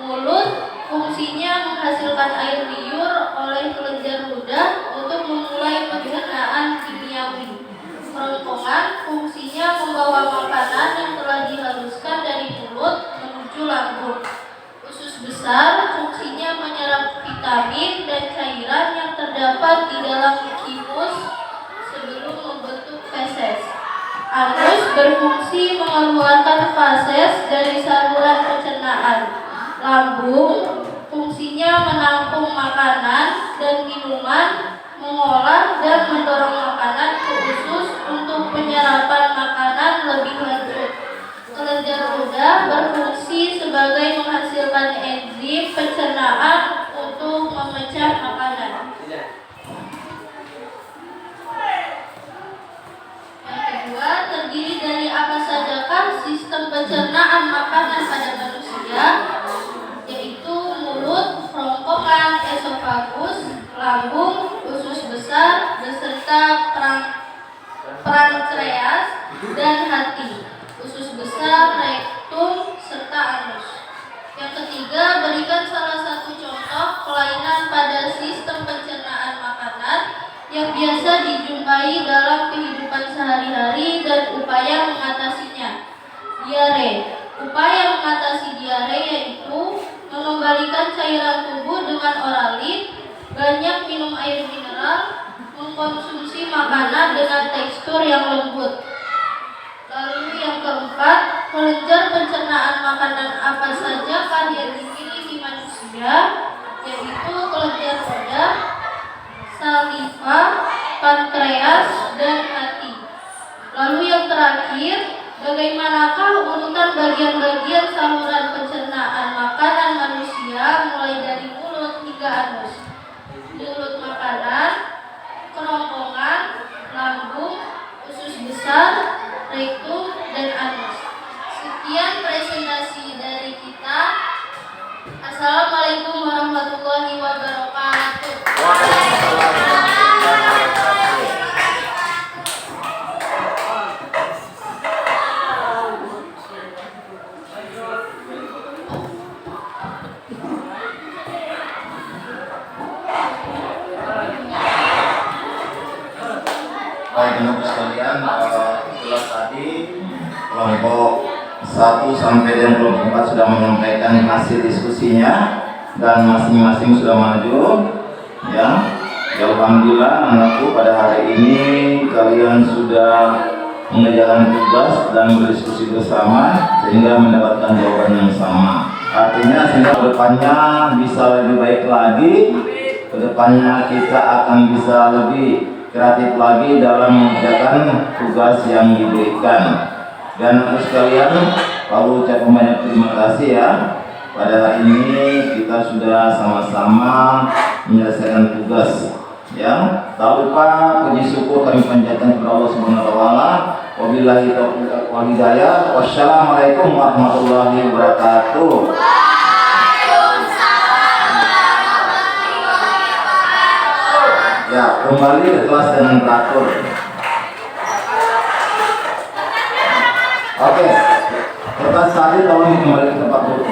Mulut, fungsinya menghasilkan air liur oleh kelenjar ludah untuk memulai pencernaan kimiawi. Kerongkongan, fungsinya membawa makanan yang telah dihaluskan dari mulut menuju lambung. Usus besar, fungsinya menyerap vitamin dan cairan yang terdapat di dalam kimus sebelum membentuk feses. Anus berfungsi mengeluarkan fases dari saluran pencernaan. Lambung, fungsinya menampung makanan dan minuman, mengolah dan mendorong makanan ke usus untuk penyerapan makanan lebih lanjut. Kelenjar ludah berfungsi sebagai menghasilkan enzim pencernaan untuk memecah makanan. Yang kedua, terdiri dari apa sajakah sistem pencernaan makanan pada manusia, yaitu mulut, kerongkongan, esofagus, lambung, usus besar, beserta pankreas dan hati, usus besar, rektum, serta anus. Yang ketiga, berikan salah satu contoh kelainan pada sistem pencernaan makanan yang biasa dijumpai dalam kehidupan sehari-hari dan upaya mengatasinya. Diare. Upaya mengatasi diare yaitu mengembalikan cairan tubuh dengan oralit, banyak minum air mineral, mengkonsumsi makanan dengan tekstur yang lembut. Lalu yang keempat, kelenjar pencernaan makanan apa saja yang dimiliki manusia, yaitu kelenjar ludah, saliva, pankreas, dan hati. Lalu yang terakhir, bagaimanakah urutan bagian-bagian saluran pencernaan makanan manusia mulai dari mulut hingga anus? Mulut makanan, kerongkongan, lambung, usus besar, rektum, dan anus. Sekian presentasi dari kita. Assalamualaikum warahmatullahi wabarakatuh. Baik, teman-teman sekalian, kelas tadi kelompok 1 sampai dengan kelompok 4 sudah menyampaikan hasil diskusinya dan masing-masing sudah maju. Ya, alhamdulillah anakku pada hari ini kalian sudah mengerjakan tugas dan berdiskusi bersama sehingga mendapatkan jawaban yang sama. Artinya sehingga kedepannya bisa lebih baik lagi, kedepannya kita akan bisa lebih kreatif lagi dalam mengerjakan tugas yang diberikan. Dan untuk sekalian, Pak ucap banyak terima kasih ya. Pada hari ini kita sudah sama-sama menyelesaikan tugas. Ya, tak lupa puji syukur kami panjatkan kepada Allah Subhanahu wa taala. Wabillahi taufiq wal hidayah. Wassalamualaikum warahmatullahi wabarakatuh. Ya, kembali ke kelas dengan teratur. Oke, kertas tadi tolong kembali ke tempat dulu.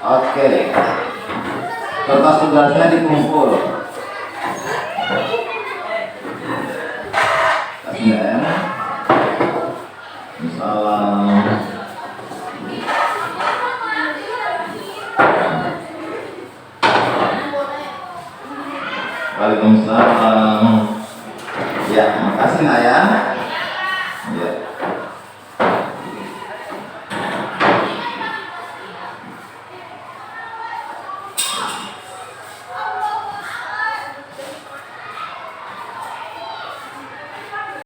Oke, kertas tugasnya dikumpul. Kasih. Salam. Waalaikumsalam. Ya, makasih Nak ya.